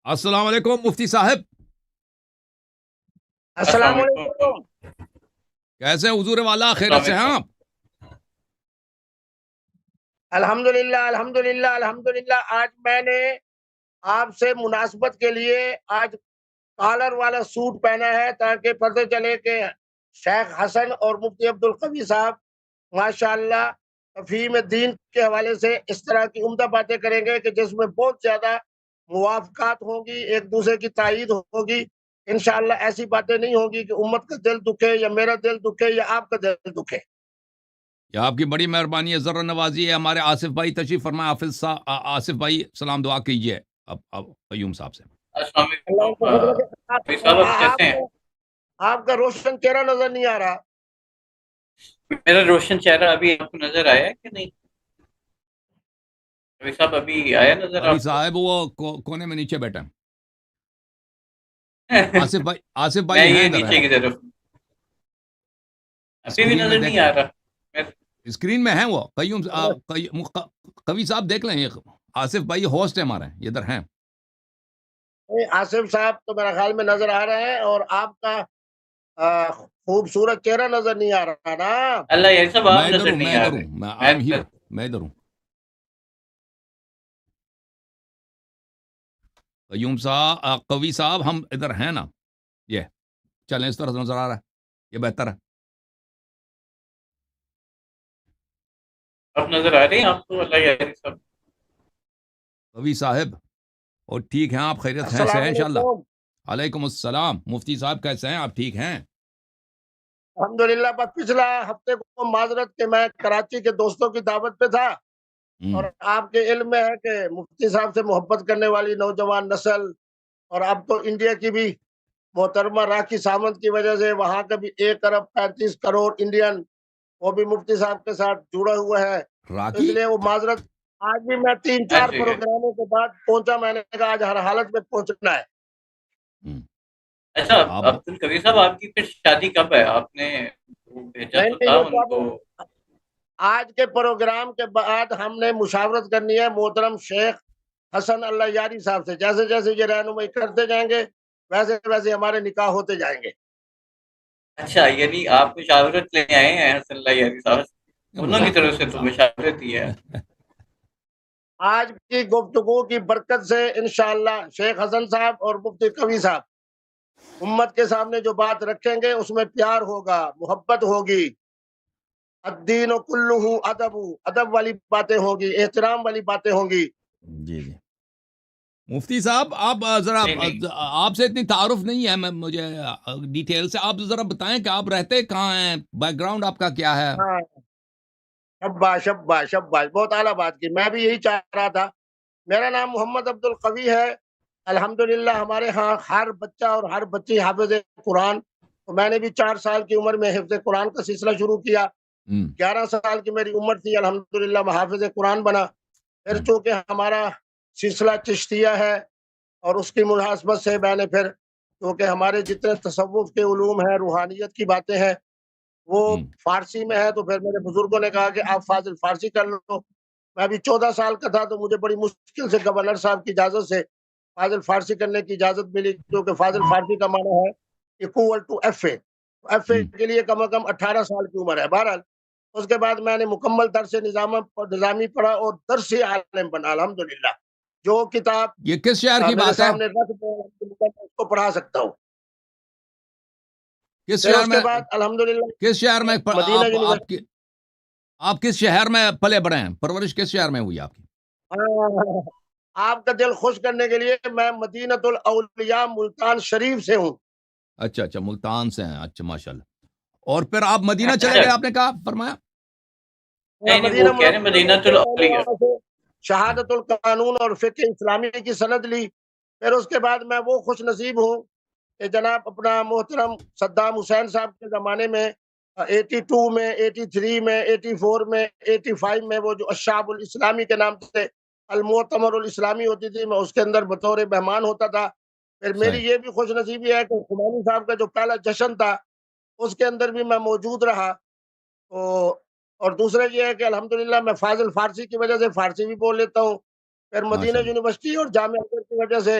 السلام علیکم مفتی صاحب، السلام السلام علیکم. علیکم. کیسے ہیں حضور والا؟ خیرت السلام سے ہیں علیکم. آپ؟ الحمدللہ الحمدللہ الحمدللہ. آج میں نے آپ سے مناسبت کے لیے آج کالر والا سوٹ پہنا ہے تاکہ پتہ چلے کہ شیخ حسن اور مفتی عبدالقوی صاحب ماشاءاللہ تفہیم دین کے حوالے سے اس طرح کی عمدہ باتیں کریں گے کہ جس میں بہت زیادہ موافقات ہوں گی، ایک دوسرے کی تائید ہوگی. انشاءاللہ ایسی باتیں نہیں ہوں گی کہ امت کا دل دکھے یا میرا دل دکھے یا آپ کا دل دکھے. یہ آپ کی بڑی مہربانی ہے، ذرا نوازی ہے. ہمارے آصف بھائی تشریف فرمائے. آصف بھائی سلام دعا کیجیے اب قیوم صاحب سے. السلام اللہ علیکم. کو خود رکھے. بھائی صاحب آپ کیسے ہیں؟ آپ کا روشن چہرہ نظر نہیں آ رہا. میرا روشن چہرہ ابھی آپ کو نظر آیا ہے کہ نہیں؟ بھائی صاحب ابھی آیا نظر ابھی آپ کو؟ صاحب وہ کونے میں نیچے بیٹھے ہیں. آصف میں بھائی ہیں یہ ادھر نیچے ہیں. کی طرف ابھی بھی اسکرین میں نظر نہیں دیکھیں، آ رہا. اسکرین میں ہیں وہ قوی صاحب دیکھ لیں. یہ آصف بھائی ہوسٹ ہے ہمارے، یہ ادھر ہیں. آصف صاحب تو میرا خیال میں نظر آ رہے ہیں اور آپ کا خوبصورت چہرہ نظر نہیں آ رہا نا. اللہ یہ سب آپ میں ادھر نظر ہوں، نہیں میں آ ادھر رہے. ہوں، آئی ایم ہیئر. میں ادھر ہوں. قیوم صاحب، قوی صاحب، ہم ادھر ہیں نا. یہ چلیں، اس طرح نظر آ رہا ہے، یہ بہتر ہے. آپ نظر آ رہے ہیں آپ کو؟ اللہ یہ سب. قوی صاحب اور ٹھیک ہیں آپ؟ خیریت ہیں سے السلام ہیں انشاءاللہ؟ علیکم. علیکم السلام. مفتی صاحب کیسے ہیں آپ؟ ٹھیک ہیں؟ الحمدللہ. بس پچھلا ہفتے کو معذرت کہ میں کراچی کے دوستوں کی دعوت پہ تھا اور آپ کے علم میں ہے کہ مفتی صاحب سے محبت کرنے والی نوجوان نسل اور اب تو انڈیا کی بھی محترمہ راکھی سامنت کی وجہ سے وہاں کا بھی 1 ارب 35 کروڑ انڈین وہ بھی مفتی صاحب کے ساتھ جڑا ہوا ہے. تو اس راکی لیے وہ معذرت. آج بھی میں 3 ہاں 4 جی. پروگراموں کے بعد پہنچا. میں نے کہا آج ہر حالت میں پہنچنا ہے. اچھا آپ عبدالقوی صاحب آپ کی پھر شادی کب ہے؟ آپ نے بھیجا نہیں تو نہیں تھا یہ ان تو کو. آج کے پروگرام کے بعد ہم نے مشاورت کرنی ہے محترم شیخ حسن اللہ یاری صاحب سے. جیسے جیسے یہ رہنمائی کرتے جائیں گے ویسے ویسے ہمارے نکاح ہوتے جائیں گے. اچھا یعنی آپ مشاورت لے آئے ہیں حسن اللہ یاری صاحب؟ انہوں کی طرف سے تو مشاورت ہی ہے. آج کی گفتگو کی برکت سے انشاءاللہ شیخ حسن صاحب اور مفتی قوی صاحب امت کے سامنے جو بات رکھیں گے اس میں پیار ہوگا، محبت ہوگی. الدین کلہ ادب، ادب والی باتیں ہوں گی، احترام والی باتیں ہوں گی. جی جی. مفتی صاحب آپ ذرا، نہیں نہیں آپ سے اتنی تعارف نہیں ہے مجھے ڈیٹیل سے. آپ ذرا بتائیں کہ آپ رہتے کہاں ہیں، بیک گراؤنڈ آپ کا کیا ہے؟ ہاں، شباش شباش شباش، بہت اعلیٰ بات کی. میں بھی یہی چاہ رہا تھا. میرا نام محمد عبدالقوی ہے. الحمدللہ ہمارے ہاں ہر بچہ اور ہر بچی حافظ قرآن. تو میں نے بھی 4 سال کی عمر میں حفظ قرآن کا سلسلہ شروع کیا. 11 سال کی میری عمر تھی، الحمدللہ میں حافظ قرآن بنا. پھر چونکہ ہمارا سلسلہ چشتیہ ہے اور اس کی مناسبت سے میں نے پھر کیونکہ ہمارے جتنے تصوف کے علوم ہیں، روحانیت کی باتیں ہیں، وہ فارسی میں ہے. تو پھر میرے بزرگوں نے کہا کہ آپ فاضل فارسی کر لو. میں ابھی 14 سال کا تھا تو مجھے بڑی مشکل سے گورنر صاحب کی اجازت سے فاضل فارسی کرنے کی اجازت ملی، کیونکہ فاضل فارسی کا معنی ہے equal to F A. F A کے لیے کم از کم 18 سال کی عمر ہے. بہرحال اس کے بعد میں نے مکمل درس نظامی پڑھا اور درس عالم بنا. الحمدللہ جو کتاب یہ کس شہر کی میرے بات ہے؟ سامنے رکھ دیں میں اس کو پڑھا سکتا ہوں. کس پھر شہر اس میں، کے بعد الحمدللہ کس شہر میں مدینہ آپ کس شہر میں پلے بڑے ہیں؟ پرورش کس شہر میں ہوئی آپ کی؟ آپ کا دل خوش کرنے کے لیے میں مدینۃ الاولیاء ملتان شریف سے ہوں. اچھا اچھا، ملتان سے ہیں. اچھا ماشاءاللہ. اور پھر آپ مدینہ چلے اچھا گئے، آپ نے کہا، فرمایا؟ نہیں نہیں مدینہ وہ کہہ رہے ہیں منورہ مدینہ میں سے میں نے الاولیاء. وہاں سے شہادت القانون اور فقہ اسلامی کی سند لی. پھر اس کے بعد میں وہ خوش نصیب ہوں کہ جناب اپنا محترم صدام حسین صاحب کے زمانے میں 82 میں، 83 میں، 84 میں، 85 میں وہ جو الشعب الاسلامی کے نام سے المؤتمر الاسلامی ہوتی تھی، میں اس کے اندر بطور مہمان ہوتا تھا. پھر صحیح. میری یہ بھی خوش نصیبی ہے کہ خمینی صاحب کا جو پہلا جشن تھا اس کے اندر بھی میں موجود رہا. تو اور دوسرا یہ ہے کہ الحمدللہ میں فاضل فارسی کی وجہ سے فارسی بھی بول لیتا ہوں. پھر مدینہ ماشاءاللہ. یونیورسٹی اور جامعہ ازہر کی وجہ سے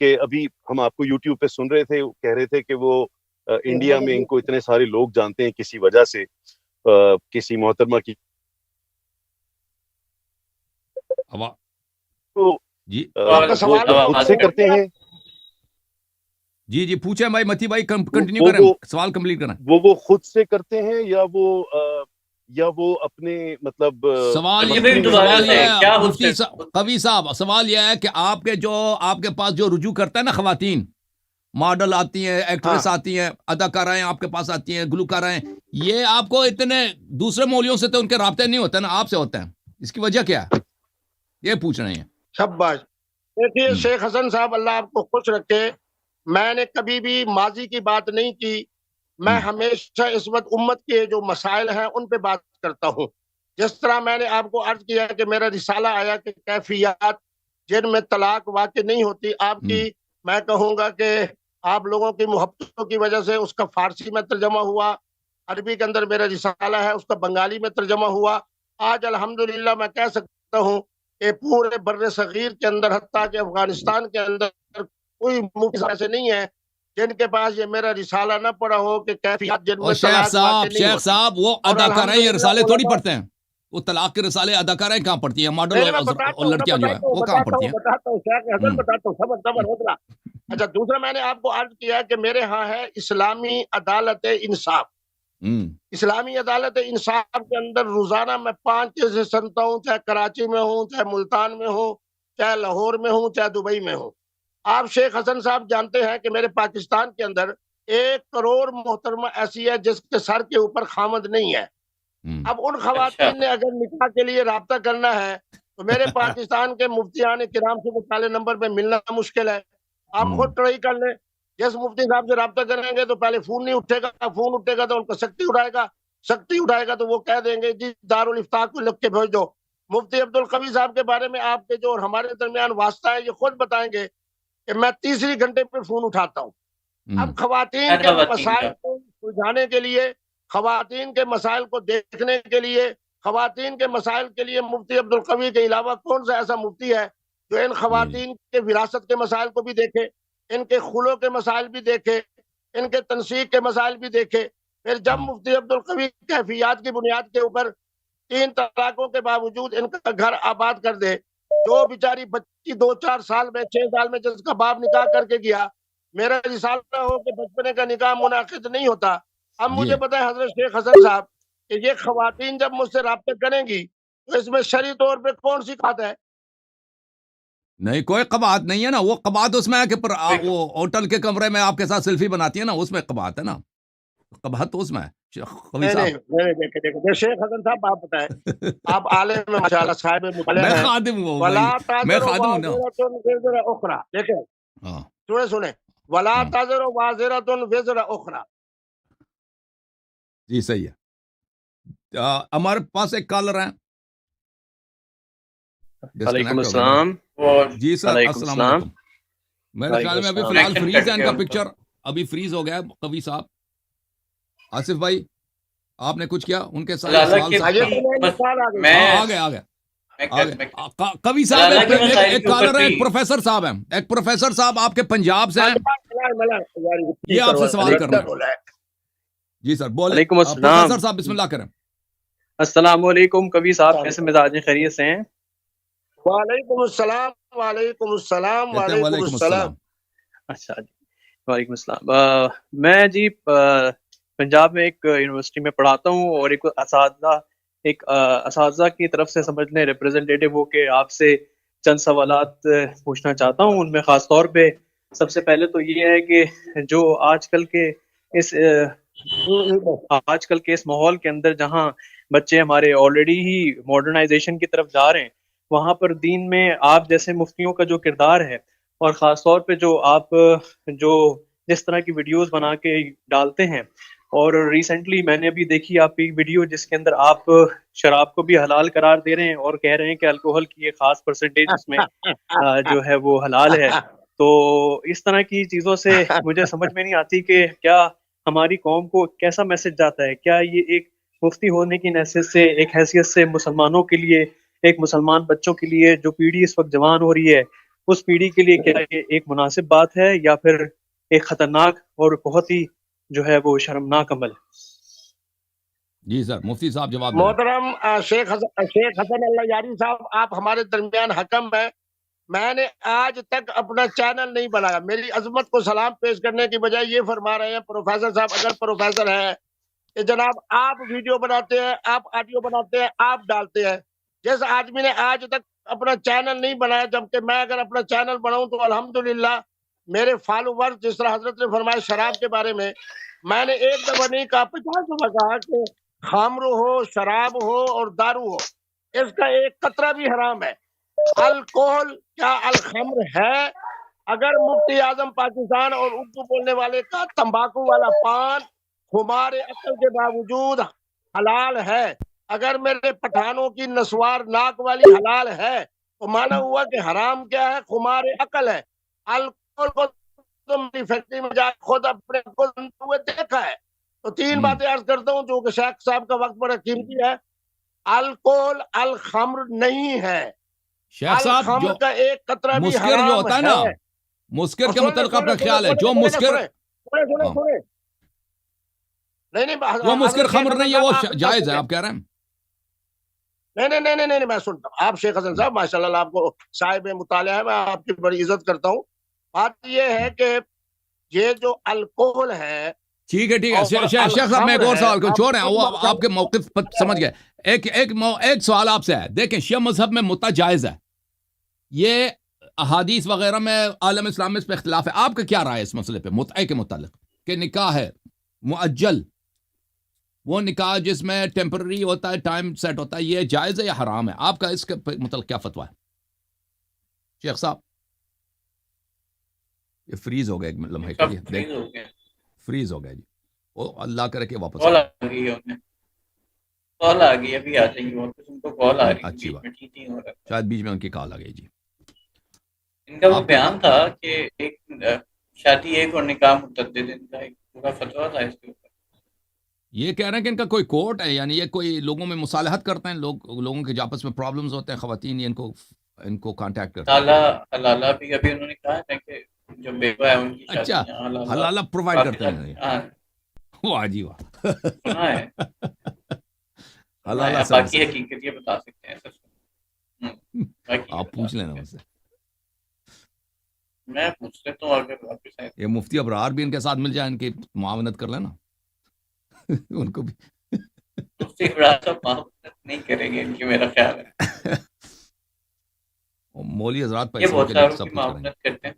کہ ابھی ہم آپ کو یوٹیوب پہ سن رہے تھے، کہہ رہے تھے کہ وہ انڈیا میں ان کو اتنے سارے لوگ جانتے ہیں کسی وجہ سے، کسی محترمہ کی تو جی خود سے کرتے ہیں. جی جی پوچھیں بھائی، متی بھائی کنٹینیو وہ کریں، سوال کمپلیٹ کریں. وہ خود سے کرتے ہیں یا وہ اپنے مطلب سوال یہ ہے قوی صاحب، سوال یہ ہے کہ آپ کے پاس جو رجوع کرتا ہے نا خواتین، ماڈل آتی ہیں، ایکٹریس آتی ہیں، اداکارائیں آپ کے پاس آتی ہیں، گلوکارائیں، یہ آپ کو اتنے دوسرے مولیوں سے تو ان کے رابطے نہیں ہوتے نا، آپ سے ہوتے ہیں، اس کی وجہ کیا ہے یہ پوچھ رہے ہیں. شاباش. دیکھیے شیخ حسن صاحب، اللہ آپ کو خوش رکھے، میں نے کبھی بھی ماضی کی بات نہیں کی. میں ہمیشہ اس وقت امت کے جو مسائل ہیں ان پہ بات کرتا ہوں. جس طرح میں نے آپ کو عرض کیا کہ میرا رسالہ آیا کہ کیفیات جن میں طلاق واقع نہیں ہوتی، آپ کی میں کہوں گا کہ آپ لوگوں کی محبتوں کی وجہ سے اس کا فارسی میں ترجمہ ہوا، عربی کے اندر میرا رسالہ ہے، اس کا بنگالی میں ترجمہ ہوا. آج الحمدللہ میں کہہ سکتا ہوں کہ پورے بر صغیر کے اندر، حتیٰ کہ افغانستان کے اندر کوئی مفتی ایسے نہیں ہے جن کے پاس یہ میرا رسالہ نہ پڑا ہو کہ کیفیات جن میں طلاق واقع نہیں ہوتی. شیخ صاحب وہ اداکارائیں رسالے تھوڑی پڑھتے ہیں، وہ طلاق کے رسالے اداکارائیں کہاں پڑھتی ہیں؟ ماڈل اور لڑکیاں جو ہیں وہ کہاں پڑھتی ہیں؟ بتاتا ہوں شیخ حسن، بتاتا ہوں، صبر ہوتا. اچھا، دوسرا میں نے آپ کو عرض کیا کہ میرے ہاں ہے اسلامی عدالت انصاف. اسلامی عدالت انصاف کے اندر روزانہ میں 5 کیسز سنتا ہوں، چاہے کراچی میں ہوں، چاہے ملتان میں ہوں، چاہے لاہور میں ہوں، چاہے دبئی میں ہوں. آپ شیخ حسن صاحب جانتے ہیں کہ میرے پاکستان کے اندر 1 کروڑ محترمہ ایسی ہے جس کے سر کے اوپر خامد نہیں ہے. اب ان خواتین نے اگر نکاح کے لیے رابطہ کرنا ہے تو میرے پاکستان کے مفتیان کرام سے پہلے نمبر پہ ملنا مشکل ہے. آپ خود ٹرائی کر لیں، جس مفتی صاحب سے رابطہ کریں گے تو پہلے فون نہیں اٹھے گا، فون اٹھے گا تو ان کو سختی اٹھائے گا تو وہ کہہ دیں گے جی دارالفتاح کو لکھ کے بھیج دو. مفتی عبدالقوی صاحب کے بارے میں آپ کے جو اور ہمارے درمیان واسطہ ہے، یہ خود بتائیں گے کہ میں تیسری گھنٹے پہ فون اٹھاتا ہوں. اب خواتین کے مسائل کو سلجھانے کے لیے، خواتین کے مسائل کو دیکھنے کے لیے، خواتین کے مسائل کے لیے مفتی عبدالقوی کے علاوہ کون سا ایسا مفتی ہے جو ان خواتین کے وراثت کے مسائل کو بھی دیکھے، ان کے خلو کے مسائل بھی دیکھے، ان کے تنسیق کے مسائل بھی دیکھے. پھر جب مفتی عبدالقوی کیفیات کی بنیاد کے اوپر 3 طلاقوں کے باوجود ان کا گھر آباد کر دے، جو بیچاری بچی 2-4 سال میں 6 سال میں جس کا باپ نکاح کر کے گیا، میرا رسالہ ہو کہ بچپنے کا نکاح منعقد نہیں ہوتا. اب مجھے پتا ہے حضرت شیخ حسن صاحب کہ یہ خواتین جب مجھ سے رابطے کریں گی تو اس میں شرعی طور پہ کون سی بات ہے؟ نہیں، کوئی قباحت نہیں ہے نا. وہ قباحت اس میں ہے کہ وہ ہوٹل کے کمرے میں آپ کے ساتھ سیلفی بناتی ہے نا، اس میں قباحت ہے نا. قباحت تو اس میں ہے. نہیں، دیکھیں شیخ حسن صاحب، آپ بتائیں، آپ عالم میں ماشاءاللہ صاحب مطلع ہیں. میں خادم ہوں بھائی، میں خادم ہوں نا. اخرى دیکھیں، سنیں ولا تزر وازرۃ وزر اخرى. جی صحیح ہے. ہمارے پاس ایک کالر ہیں. وعلیکم السلام. جی سر، السلام علیکم. میرے خیال میں ابھی فی الحال فریز ہے ان کا پکچر، ابھی فریز ہو گیا ہے. قوی صاحب، آصف بھائی آپ نے کچھ کیا ان کے ساتھ سوال آ گیا. قوی صاحب ایک کالر ہے، ایک پروفیسر صاحب ہیں، ایک پروفیسر صاحب آپ کے پنجاب سے ہیں، یہ آپ سے سوال کرنا ہے. جی سر بولیں. وعلیکم السلام. پروفیسر صاحب بسم اللہ کریں. السلام علیکم. قوی صاحب کیسے مزاج خیریت سے ہیں؟ وعلیکم السلام. وعلیکم السلام. وعلیکم السلام. اچھا جی، وعلیکم السلام. میں جی پنجاب میں ایک یونیورسٹی میں پڑھاتا ہوں، اور ایک اساتذہ کی طرف سے سمجھ لیں ریپرزینٹیٹیو ہو کے آپ سے چند سوالات پوچھنا چاہتا ہوں. ان میں خاص طور پہ سب سے پہلے تو یہ ہے کہ جو آج کل کے اس ماحول کے اندر جہاں بچے ہمارے آلریڈی ہی ماڈرنائزیشن کی طرف جا رہے ہیں، وہاں پر دین میں آپ جیسے مفتیوں کا جو کردار ہے، اور خاص طور پہ جو آپ جس طرح کی ویڈیوز بنا کے ڈالتے ہیں، اور ریسنٹلی میں نے ابھی دیکھی آپ کی ویڈیو جس کے اندر آپ شراب کو بھی حلال قرار دے رہے ہیں اور کہہ رہے ہیں کہ الکوہل کی ایک خاص پرسنٹیج اس میں جو ہے وہ حلال ہے. تو اس طرح کی چیزوں سے مجھے سمجھ میں نہیں آتی کہ کیا ہماری قوم کو کیسا میسج جاتا ہے. کیا یہ ایک مفتی ہونے کی حیثیت سے مسلمانوں کے لیے، ایک مسلمان بچوں کے لیے جو پیڑھی اس وقت جوان ہو رہی ہے، اس پیڑھی کے لیے کیا یہ ایک مناسب بات ہے یا پھر ایک خطرناک اور بہت ہی جو ہے وہ شرمناک عمل ہے؟ جی سر، مفتی صاحب جواب دیں۔ محترم شیخ حسن اللہ یاری صاحب، آپ ہمارے درمیان حکم ہے. میں نے آج تک اپنا چینل نہیں بنایا. میری عظمت کو سلام پیش کرنے کی بجائے یہ فرما رہے ہیں پروفیسر صاحب، اگر پروفیسر ہیں کہ جناب آپ ویڈیو بناتے ہیں، آپ آڈیو بناتے ہیں، آپ ڈالتے ہیں. جس آدمی نے آج تک اپنا چینل نہیں بنایا، جبکہ میں اگر اپنا چینل بناؤں تو الحمدللہ میرے فالوور، جس طرح حضرت نے فرمایا شراب کے بارے میں نے ایک دفعہ نہیں کہا، 50 دفعہ کہا کہ خمر ہو، شراب ہو اور دارو ہو، اس کا ایک قطرہ بھی حرام ہے. الکوہل کیا الخمر ہے؟ اگر مفتی اعظم پاکستان اور اردو بولنے والے کا تمباکو والا پان ہمارے عقل کے باوجود حلال ہے، اگر میرے پٹھانوں کی نسوار ناک والی حلال ہے، تو مانا ہوا کہ حرام کیا ہے؟ خمار عقل ہے. الکوہل کو تم فیکٹری میں جا خود اپنے کو ہوئے دیکھا ہے. تو تین باتیں عرض کرتا ہوں جو کہ شیخ صاحب کا وقت بڑا قیمتی ہے. الکوہل الخمر نہیں ہے. شیخ صاحب، جو الخمر کا ایک قطرہ بھی مسکر جو حرام ہوتا ہے نا، ہے. مسکر کے متعلق آپ کا خیال ہے؟ جو مسکر ہاں، جو مسکر خمر نہیں ہے وہ جائز ہے، آپ کہہ رہے ہیں؟ نہیں، میں سنتا ہوں. آپ شیخ حسن صاحب ماشاء اللہ آپ کو صاحب مطالعہ ہے، میں آپ کی بڑی عزت کرتا ہوں. بات یہ ہے کہ یہ جو الکوہل ہے ٹھیک ہے شیخ صاحب، میں ایک اور سوال کو چھوڑ رہے ہیں، وہ آپ کے موقف پر سمجھ گئے. ایک سوال آپ سے ہے. دیکھیں، شیعہ مذہب میں متع جائز ہے، یہ احادیث وغیرہ میں عالم اسلام میں اس پہ اختلاف ہے. آپ کا کیا رائے ہے اس مسئلے پہ متع کے متعلق؟ کہ نکاح ہے معجل، وہ نکاح جس میں ٹیمپرری ہوتا ہے، ٹائم سیٹ ہوتا ہے، یہ جائز ہے یا حرام ہے؟ آپ کا اس کے متعلق کیا فتویٰ ہے شیخ صاحب؟ یہ فریز ہو گیا ایک لمحے کے لیے، فریز ہو گیا جی. وہ اللہ کرے کہ واپس کال آ گئی، ابھی آ جائیں گے واپس. ان کو کال آ رہی ہے، اچھی بیچ میں ٹھیک نہیں ہو رہا. شاید بیچ میں ان کی کال آ گئی جی. ان کا وہ بیان تھا کہ ایک شادی ایک اور نکاح متعدد، ان کا ایک پورا فتویٰ تھا اس کے اوپر. یہ کہہ رہے ہیں کہ ان کا کوئی کورٹ ہے، یعنی یہ کوئی لوگوں میں مصالحت کرتے ہیں، لوگوں کے آپس میں پرابلمز ہوتے ہیں، خواتین یہ ان کو کانٹیکٹ کرتے ہیں. حلالہ بھی ابھی انہوں نے کہا ہے کہ جو بیوہ ہے ان کی شادی اچھا، حلالہ پرووائڈ کرتے ہیں. واہ جی واہ، سنا ہے. حلالہ باقی حقیقت یہ بتا سکتے ہیں. آپ پوچھ لینا مجھ سے، میں پوچھ لیتا ہوں. اگر واپس آئے یہ مفتی ابرار بھی ان کے ساتھ مل جائے، ان کی معاونت کر لینا ان کو بھی. مفتی ابرار صاحب معاونت نہیں کریں گے ان کی، میرا خیال ہے. مولوی حضرات یہ پیسوں بہت کے لیے ساروں سب کی کچھ کریں گے. معاونت کرتے ہیں.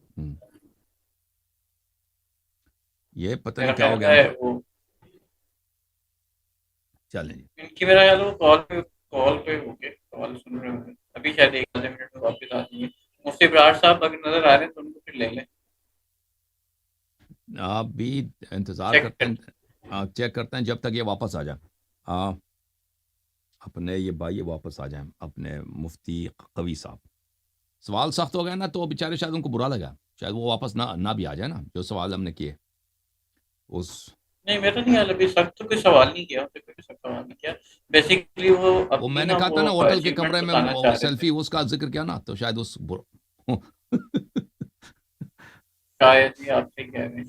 یہ پتہ میرا نہیں کیا ہو خیال گیا. ہے وہ چلیں جی، ان کی، میرا خیال ہے وہ کال پہ ہو گئے، کال سن رہے ہوں گے. ابھی شاید 1 آدھے منٹ میں واپس آ جائیں گے. مفتی ابرار صاحب اگر نظر آ رہے ہیں تو ان کو پھر لے لیں. آپ بھی انتظار کرتے ہیں، چیک کرتے ہیں جب تک یہ واپس آ جائیں. اپنے یہ بھائی واپس آ جائیں، اپنے مفتی قوی صاحب. سوال سخت ہو گیا نا تو بیچارے شاید ان کو برا لگا، شاید وہ واپس نہ بھی آ جائے نا. جو سوال ہم نے کیے اس نہیں، میرا نہیں حال ابھی سخت تو کوئی سوال نہیں کیا، کوئی سخت سوال نہیں کیا. بیسیکلی وہ میں نے کہا تھا نا ہوٹل کے کمرے میں سیلفی اس کا ذکر کیا نا، تو شاید اس شاید ہی آپ سے کہہ رہے ہیں.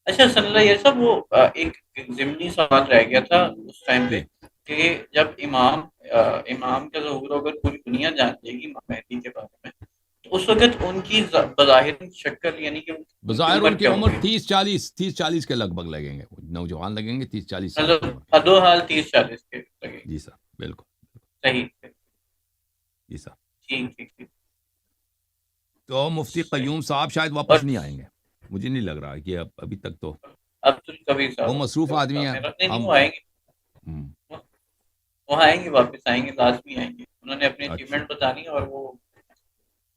اچھا صلی اللہ، یہ سب وہ ایک ضمنی سوال رہ گیا تھا اس ٹائم پہ کہ جب امام کا ظہور ہوگا پوری دنیا جان جائے گی امام مہدی کے بارے میں، تو اس وقت ان کی بظاہر شکل، یعنی کہ بظاہر ان کی عمر 30-40 کے لگ بھگ لگیں گے، نوجوان لگیں گے، 30-40 سال. حدو حال 30-40 کے لگیں گے. جی سر، بالکل صحیح. جی سر. ٹھیک. تو مفتی قیوم صاحب شاید واپس نہیں آئیں گے، مجھے نہیں لگ رہا کہ ابھی تک تو عبدالقوی صاحب وہ مصروف آدمی ہیں. وہ آئیں گے، وہ آئیں گے، واپس آئیں گے، لازمی آئیں گے. انہوں نے اپنی اچیومنٹ بتانی اور وہ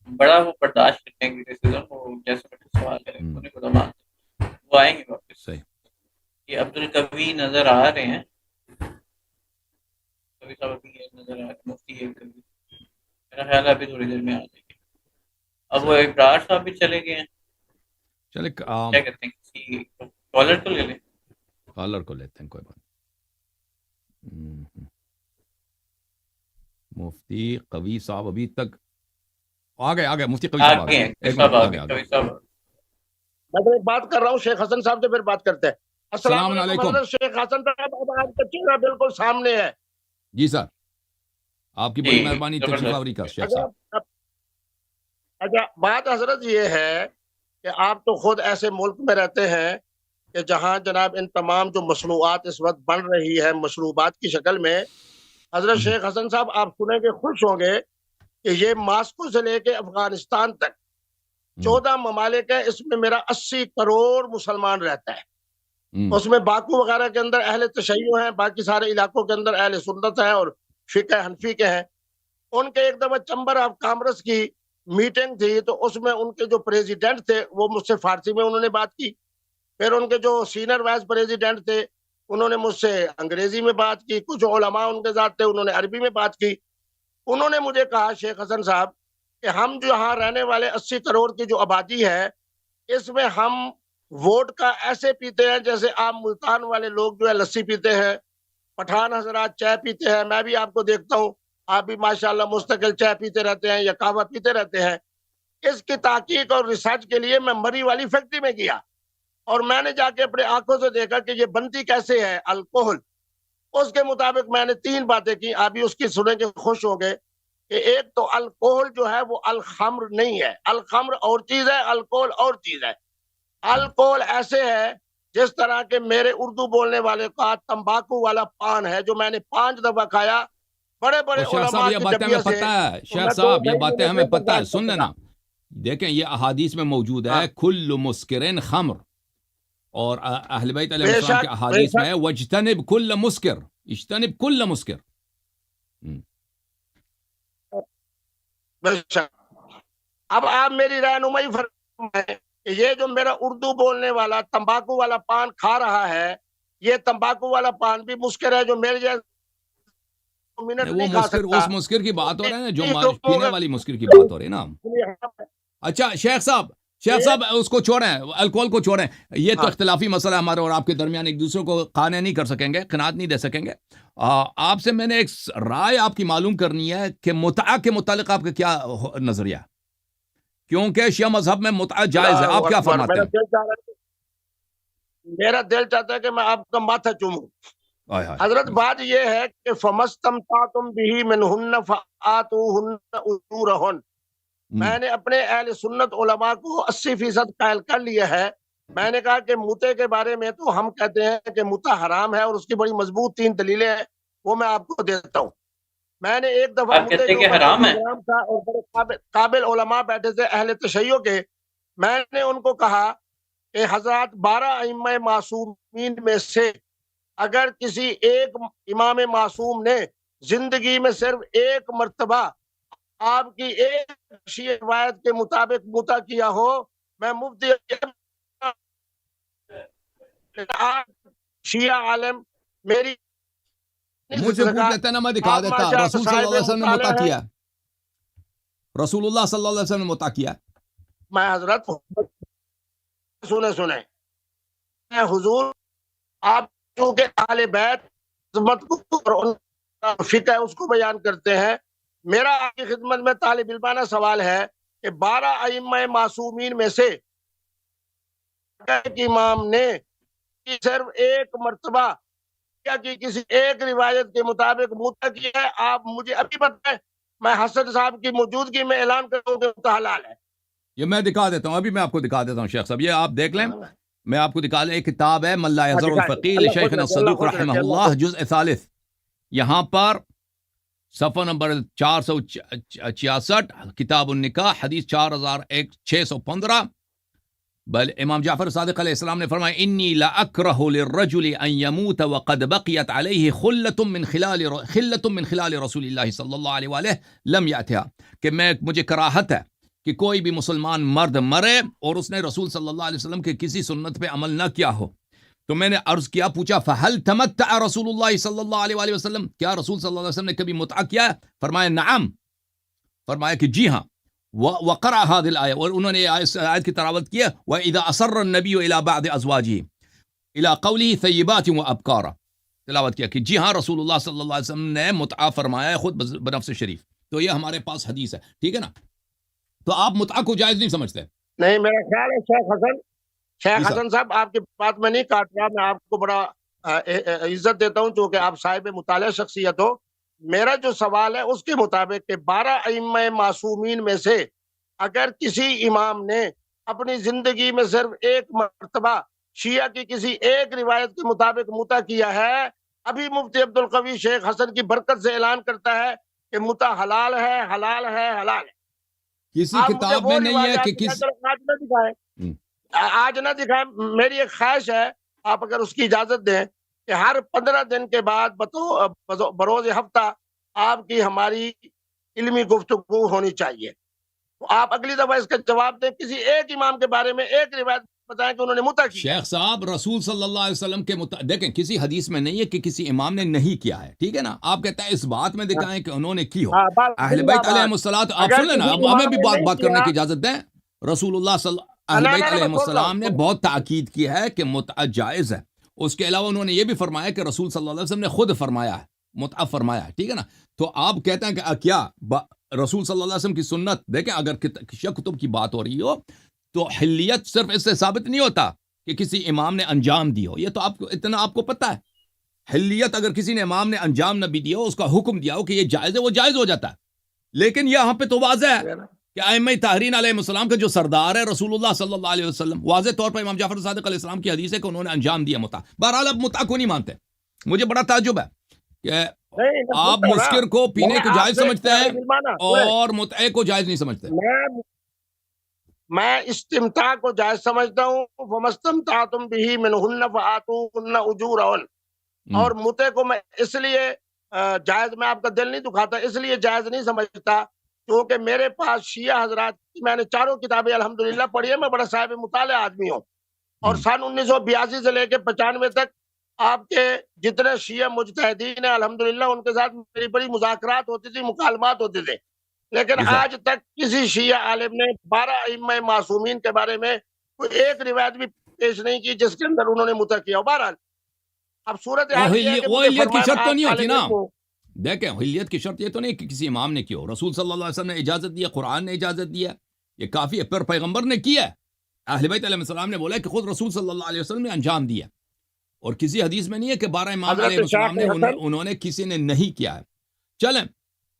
بڑا وہ برداشت کرتے ہیں کریٹیسزم، وہ جیسے سوال کریں انہیں خدا مانتے، وہ آئیں گے واپس. صحیح. یہ عبدالقوی نظر آ رہے ہیں، قوی صاحب ابھی نظر آ رہے ہیں، مفتی ایک قوی، میرا خیال ہے ابھی تھوڑی دیر میں آ جائیں گے. اب وہ ابرار صاحب بھی چلے گئے ہیں. چلے کیا کہتے ہیں، کسی کالر کو لے لیں. کالر کو لیتے ہیں، کوئی بات. مفتی قوی صاحب ابھی تک آ گئے مفتی قوی صاحب آ آگے گئے. ہیں ایک صاحب، منٹ آگے آگے. کبھی صاحب. میں تو ایک بات کر رہا ہوں شیخ حسن صاحب سے، پھر بات کرتے ہیں. السلام السلام علیکم علیکم. حضرت شیخ حسن صاحب، اب آپ کا چہرہ بالکل سامنے ہے. جی سر، آپ کی جی بڑی مہربانی تشریف زبردست. آوری کا شیخ اگر صاحب. اچھا بات حضرت یہ ہے کہ آپ تو خود ایسے ملک میں رہتے ہیں کہ جہاں جناب ان تمام جو مصنوعات اس وقت بن رہی ہے مشروبات کی شکل میں، حضرت شیخ حسن صاحب آپ سنیں گے خوش ہوں گے کہ یہ ماسکو سے لے کے افغانستان تک 14 ممالک ہے، اس میں میرا 80 کروڑ مسلمان رہتا ہے. اس میں باکو وغیرہ کے اندر اہل تشیع ہیں، باقی سارے علاقوں کے اندر اہل سنت ہیں اور فقہ حنفی کے ہیں. ان کے ایک دفعہ چیمبر آف کامرس کی میٹنگ تھی، تو اس میں ان کے جو پریزیڈنٹ تھے وہ مجھ سے فارسی میں انہوں نے بات کی. پھر ان کے جو سینئر وائس پریزیڈنٹ تھے انہوں نے مجھ سے انگریزی میں بات کی. کچھ علماء ان کے ساتھ تھے، انہوں نے عربی میں بات کی. انہوں نے مجھے کہا شیخ حسن صاحب کہ ہم جو یہاں رہنے والے 80 کروڑ کی جو آبادی ہے، اس میں ہم ووٹ کا ایسے پیتے ہیں جیسے آپ ملتان والے لوگ جو ہے لسی پیتے ہیں، پٹھان حضرات چائے پیتے ہیں. میں بھی آپ کو دیکھتا ہوں، آپ بھی ماشاءاللہ مستقل چائے پیتے رہتے ہیں یا قہوہ پیتے رہتے ہیں. اس کی تحقیق اور ریسرچ کے لیے میں مری والی فیکٹری میں گیا اور میں نے جا کے اپنے آنکھوں سے دیکھا کہ یہ بنتی کیسے ہے الکوہل. اس کے مطابق میں نے 3 باتیں کی، آپ بھی اس کی سنیں کے خوش ہو گئے. کہ ایک تو الکوہل جو ہے وہ الخمر نہیں ہے، الخمر اور چیز ہے، الکوہل اور چیز ہے. الکوہل ایسے ہے جس طرح کے میرے اردو بولنے والے کا تمباکو والا پان ہے جو میں نے 5 دفعہ کھایا بڑے بڑے اور شیخ علماء صاحب یہ کے باتیں ہمیں جبیہ سے. پتہ ہے، تو شیخ میں 2 صاحب یہ مہینے باتیں میں ہمیں سے پتہ ہے. برداشت کر سننے سکا. نا، دیکھیں یہ احادیث میں موجود ہے، کل مسکرن خمر، اور اہل بیت علیہ بے السلام کے شک بے احادیث میں شک ہے وجتنب کل مسکر، اجتنب کل مسکر. بے شک. اب آپ میری رہنمائی فرمائیں کہ یہ جو میرا اردو بولنے والا تمباکو والا پان کھا رہا ہے، یہ تمباکو والا پان بھی مسکر ہے جو میرے جیسے منٹ وہ نہیں کھا مسکر، سکتا. اس مسکر کی بات ہو رہے ہیں نا جو حکموں پینے کا والی مسکر کی بات ہو رہی ہے نا. اچھا شیخ صاحب اس کو چھوڑیں، الکوہل کو چھوڑیں. یہ تو اختلافی مسئلہ ہمارے اور آپ کے درمیان، ایک دوسرے کو قانع نہیں کر سکیں گے، قناعت نہیں دے سکیں گے. آپ سے میں نے ایک رائے آپ کی معلوم کرنی ہے کہ متعہ کے متعلق آپ کا کیا نظریہ ہے، کیونکہ شیعہ مذہب میں متعہ جائز ہے. آپ کیا فرماتے ہیں؟ میرا دل چاہتا ہے کہ میں آپ کا ماتھا چوموں. حضرت بات یہ ہے کہ فَمَسْتَمْتَعْتُمْ بِهِ مِنْهُنَّ فَآتُوهُنَّ أُجُورَهُنَّ. میں نے اپنے اہل سنت علماء کو 80% قائل کر لیا ہے. میں نے کہا کہ متے کے بارے میں تو ہم کہتے ہیں کہ متا حرام ہے اور اس کی بڑی مضبوط 3 دلیلیں ہیں، وہ میں آپ کو دیتا ہوں. میں نے ایک دفعہ آپ متے کہتے کے کہ اوپر حرام ہے؟ پروگرام تھا اور بڑے قابل علماء بیٹھے تھے اہل تشیع کے. میں نے ان کو کہا کہ حضرات 12 ائمہ معصومین میں سے اگر کسی ایک امام معصوم نے زندگی میں صرف ایک مرتبہ آپ کی ایک شیعہ روایت کے مطابق متا کیا ہو، میں مفتی شیعہ عالم میری مجھ سے پوچھ لیتے نا، میں دکھا دیتا. رسول صلی اللہ علیہ وسلم نے متا کیا، رسول اللہ صلی اللہ علیہ وسلم نے متا کیا. میں حضرت سنیں حضور آپ چونکہ اہل بیت عظمت کو اور ان کا فقہ ہے اس کو بیان کرتے ہیں. میرا آپ کی خدمت میں طالب علمانہ سوال ہے کہ 12 ائمہ معصومین میں سے ایک امام نے صرف ایک مرتبہ کیا کہ کسی ایک روایت کے مطابق متا کیا ہے، آپ مجھے ابھی بتائیں، میں حسن صاحب کی موجودگی میں اعلان کروں کہ متا حلال ہے. یہ میں دکھا دیتا ہوں، ابھی میں آپ کو دکھا دیتا ہوں شیخ صاحب. یہ آپ دیکھ لیں، میں آپ کو دکھا لیں. ایک کتاب ہے من لا یحذر الفقیہ شیخنا الصدوق رحمہ اللہ، جزء ثالث. یہاں پر صفحہ نمبر 466، کتاب النکاح، حدیث 4615. بل امام جعفر صادق علیہ السلام نے فرمایا انی لاکرہ للرجل ان یموت وقد بقیت علیہ خلۃ من خلال رسول اللہ صلی اللہ علیہ وآلہ لم یأتها، کہ مجھے کراہت ہے کہ کوئی بھی مسلمان مرد مرے اور اس نے رسول صلی اللہ علیہ وسلم کے کسی سنت پہ عمل نہ کیا ہو. تو میں نے عرض کیا، پوچھا فہل تمتع رسول اللہ صلی اللہ علیہ وآلہ وسلم، کیا رسول صلی اللہ علیہ وسلم نے کبھی متع کیا؟ فرمایا نعم، فرمایا کہ جی ہاں. وقرأ هذه الآية، اور انہوں نے آیت کی تلاوت کیا وَإِذَا أَصَرَّ النَّبِيُّ إِلَى بَعْضِ أَزْوَاجِهِ إِلَى قَوْلِهِ ثَيِّبَاتٍ وَأَبْكَارًا. تلاوت کیا کہ جی ہاں رسول اللہ صلی اللہ علیہ وسلم نے متعہ فرمایا ہے خود بنفس شریف. تو یہ ہمارے پاس حدیث ہے, ٹھیک ہے نا. تو آپ متعہ کو جائز نہیں سمجھتے؟ نہیں میرا خیال ہے شیخ جی صاحب. حسن صاحب آپ کی بات میں نہیں کاٹ رہا, میں آپ کو بڑا عزت دیتا ہوں چونکہ آپ صاحب مطالعہ شخصیت ہو. میرا جو سوال ہے اس کے مطابق کہ 12 ائمہ معصومین میں سے اگر کسی امام نے اپنی زندگی میں صرف ایک مرتبہ شیعہ کی کسی ایک روایت کے مطابق متع کیا ہے, ابھی مفتی عبدالقوی شیخ حسن کی برکت سے اعلان کرتا ہے کہ متع حلال ہے, حلال ہے, حلال ہے. کسی آپ مجھے کتاب وہ میں نہیں ہے روایات کہ دکھائیں، کس چلو آج نہ دکھائیں, آج نہ دکھائیں. میری ایک خواہش ہے, آپ اگر اس کی اجازت دیں کہ ہر 15 دن کے بعد بروز ہفتہ آپ کی ہماری علمی گفتگو ہونی چاہیے. تو آپ اگلی دفعہ اس کا جواب دیں, کسی ایک امام کے بارے میں ایک روایت بتائیں کہ انہوں نے متع کی. شیخ صاحب رسول صلی اللہ علیہ وسلم کے دیکھیں کسی حدیث میں نہیں ہے کہ کسی امام نے نہیں کیا ہے, ٹھیک ہے نا. آپ کہتے ہیں اس بات میں دکھائیں کہ انہوں نے کی ہو. ہاں بس اہل بیت علیہ الصلوۃ, آپ اگر سن لیں نا, کسی اب ہمیں امام بھی نے نہیں بات کرنے کیا, کی اجازت دیں. رسول اللہ اہل بیت علیہ میں سن رہا السلام نے ہوں. بہت تاکید کی ہے کہ متع جائز ہے. اس کے علاوہ انہوں نے یہ بھی فرمایا کہ رسول صلی اللہ علیہ وسلم نے خود فرمایا ہے, متع فرمایا ہے, ٹھیک ہے نا. تو آپ کہتے ہیں کہ کیا رسول صلی اللہ علیہ وسلم کی سنت, دیکھیں اگر کتب کی بات ہو رہی ہو تو حلیت صرف اس سے ثابت نہیں ہوتا کہ کسی امام نے انجام دی ہو. یہ تو آپ کو اتنا آپ کو پتہ ہے. حلیت اگر کسی نے امام نے انجام نہ بھی دیا ہو, اس کا حکم دیا ہو کہ یہ جائز ہے, وہ جائز ہو جاتا ہے. لیکن یہاں پہ تو واضح ہے کہ ائمہ طاہرین علیہ السلام کا جو سردار ہے رسول اللہ صلی اللہ علیہ وسلم, واضح طور پر امام جعفر صادق علیہ السلام کی حدیث ہے کہ انہوں نے انجام دیا متع. بہرحال اب متع کو نہیں مانتے. مجھے بڑا تعجب ہے کہ آپ مسکر کو پینے کو جائز سمجھتے ہیں اور متع کو جائز نہیں سمجھتے. میں استمتاع کو جائز سمجھتا ہوں, فَمَسْتَمْتَعْتُمْ بِهِ مِنْهُنَّ فَآتُوهُنَّ أُجُورَهُنَّ. اور متع کو میں اس لیے جائز, میں آپ کا دل نہیں دکھاتا, اس لیے جائز نہیں سمجھتا کیونکہ میرے پاس شیعہ حضرات کی میں نے چاروں کتابیں الحمدللہ پڑھی ہے. میں بڑا صاحب مطالعہ آدمی ہوں, اور سن 1982 سے لے کے 95 تک آپ کے جتنے شیعہ مجتہدین ہیں الحمدللہ ان کے ساتھ میری بڑی مذاکرات ہوتی تھی, مکالمات ہوتے تھے. لیکن آج تک کسی شیعہ عالم نے 12 ائمہ معصومین کے بارے میں کوئی ایک روایت بھی پیش نہیں کی جس کے اندر انہوں نے متع کیا ہو. بہرحال اب صورت حال یہ ہے کہ وہ حلیت کی شرط تو نہیں ہوتی نا. فرمایا دیکھیں حلیت کی شرط یہ تو نہیں کہ کسی امام نے کی ہو. رسول صلی اللہ علیہ وسلم نے اجازت دی ہے, قرآن نے اجازت دی ہے, یہ کافی ہے. پھر پیغمبر نے کیا ہے, اہل بیت علیہ السلام نے بولا کہ خود رسول صلی اللہ علیہ وسلم نے انجام دیا. اور کسی حدیث میں نہیں ہے کہ 12 امام علیہ السلام نے انہوں نے کسی نے نہیں کیا ہے. چلیں,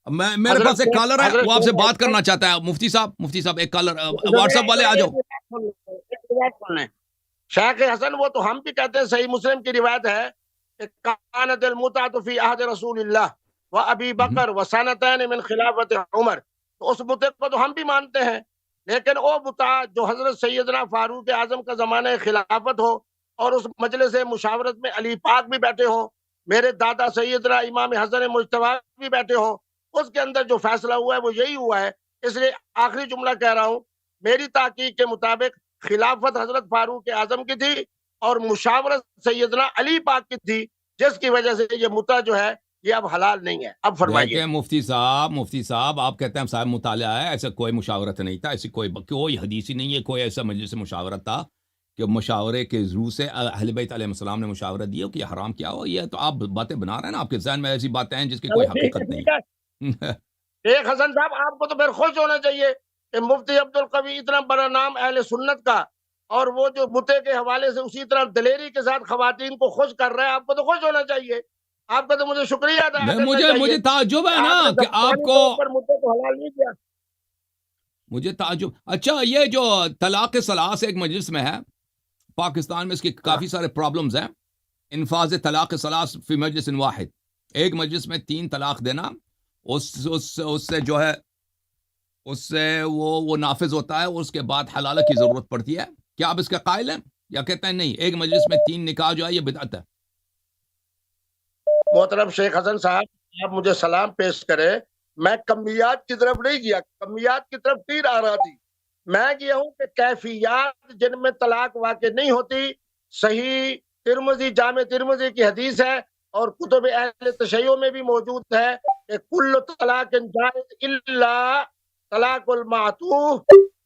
میرے پاس ایک کالر ہے, وہ آپ سے بات کرنا چاہتا ہے. مفتی صاحب ایک کالر واٹس ایپ والے آ جاؤ. شیخ حسن وہ تو ہم بھی کہتے ہیں صحیح مسلم کی روایت ہے کہ کانت المتعۃ فی عہد رسول اللہ و ابی بکر و سنتین من خلافت عمر. تو اس متع کو تو ہم بھی مانتے ہیں, لیکن وہ متع جو حضرت سیدنا فاروق اعظم کا زمانہ خلافت ہو اور اس مجلس مشاورت میں علی پاک بھی بیٹھے ہوں, میرے دادا سیدنا امام حسن مجتبی بھی بیٹھے ہوں, اس کے اندر جو فیصلہ ہوا ہے وہ یہی ہوا ہے. اس لیے آخری جملہ کہہ رہا ہوں, میری تحقیق کے مطابق خلافت حضرت فاروق اعظم کی تھی اور مشاورت سیدنا علی پاک کی تھی, جس کی وجہ سے یہ متع جو ہے یہ اب حلال نہیں ہے. اب فرمائیے. مفتی صاحب آپ کہتے ہیں صاحب مطالعہ ہے, ایسا کوئی مشاورت نہیں تھا, ایسی کوئی حدیث ہی نہیں ہے, کوئی ایسا مجلس مشاورت تھا کہ مشاورے کے ذریعے سے اہل بیت علیہ السلام نے مشاورت دی ہو کہ یہ حرام کیا ہو. یہ تو آپ باتیں بنا رہے ہیں نا, آپ کے ذہن میں ایسی باتیں ہیں جس کی کوئی حقیقت نہیں ہے. شیخ حسن صاحب آپ کو تو پھر خوش ہونا چاہیے کہ مفتی عبدالقوی اتنا بڑا نام اہل سنت کا, اور وہ جو متع کے حوالے سے اسی طرح دلیری کے ساتھ خواتین کو خوش کر رہا ہے, آپ کو تو خوش ہونا چاہیے. آپ کا تو مجھے شکریہ ادا کرنا چاہیے. مجھے تعجب ہے نا کہ آپ کو متع کو حلال نہیں کیا. مجھے تعجب. اچھا, یہ جو طلاق ثلاث ایک مجلس میں ہے پاکستان میں, اس کی کافی سارے پرابلمز ہیں. انفاذ طلاق ثلاث فی مجلس واحد, ایک مجلس میں 3 طلاق دینا, اس سے جو ہے اس سے وہ نافذ ہوتا ہے, اور اس کے بعد حلالہ کی ضرورت پڑتی ہے. کیا آپ اس کے قائل ہیں یا کہتے ہیں نہیں ایک مجلس میں 3 نکاح جو ہے یہ بدعت ہے؟ محترم شیخ حسن صاحب, آپ مجھے سلام پیش کرے. میں کمیات کی طرف نہیں گیا, کمیات کی طرف تیر آ رہا تھی. میں گیا ہوں کہ کیفیات جن میں طلاق واقع نہیں ہوتی, صحیح ترمذی جامع ترمذی کی حدیث ہے اور کتب اہل تشیع میں بھی موجود ہے کہ کل طلاق جائز الا طلاق المعتوہ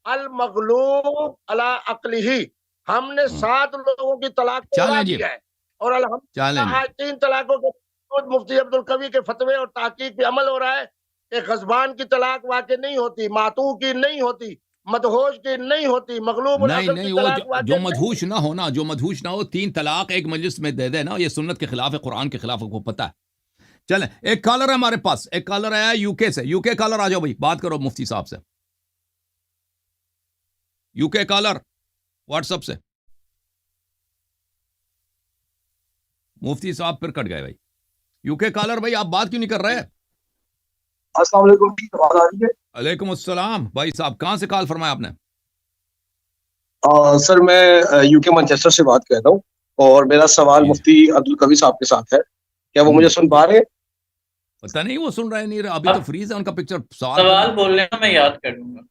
المغلوب علی عقلہ. ہم نے 7 لوگوں کی طلاق کو چلیں اڑا جی, دیا ہے. اور الحمدللہ چلیں جی، آج 3 طلاقوں کے بعد مفتی عبد القوی کے فتوے اور تحقیق پہ عمل ہو رہا ہے کہ غضبان کی طلاق واقع نہیں ہوتی، ماتو کی نہیں ہوتی، مدہوش کی نہیں ہوتی، مغلوب نہیں العقل نہیں، کی وہ طلاق جو واقع نہیں مدہوش نہ ہونا، جو مدہوش نہ ہو، 3 طلاق ایک مجلس میں دے دے نا، یہ سنت کے خلاف ہے، قرآن کے خلاف ہے، کو پتہ ہے۔ چلیں، ایک کالر ہے ہمارے پاس، ایک کالر آیا یو کے سے، یو کے کالر آ جاؤ بھائی، بات کرو مفتی صاحب سے، یو کے کالر واٹس ایپ سے۔ مفتی صاحب پھر کٹ گئے بھائی، یو کے کالر بھائی آپ بات کیوں نہیں کر رہے؟ السلام علیکم جی، آواز آ رہی ہے؟ علیکم السلام بھائی صاحب، کہاں سے کال فرمایا آپ نے؟ سر میں یو کے مانچسٹر سے بات کر رہا ہوں، اور میرا سوال جی مفتی عبدالقوی صاحب کے ساتھ ہے، کیا وہ ہوں، مجھے سن پا رہے ہیں؟ پتہ نہیں وہ سن رہے نہیں رہے، ابھی تو اب فریز ہے ان کا پکچر، سوال سوال کریں۔ بول لینا، میں یاد کر لوں گا۔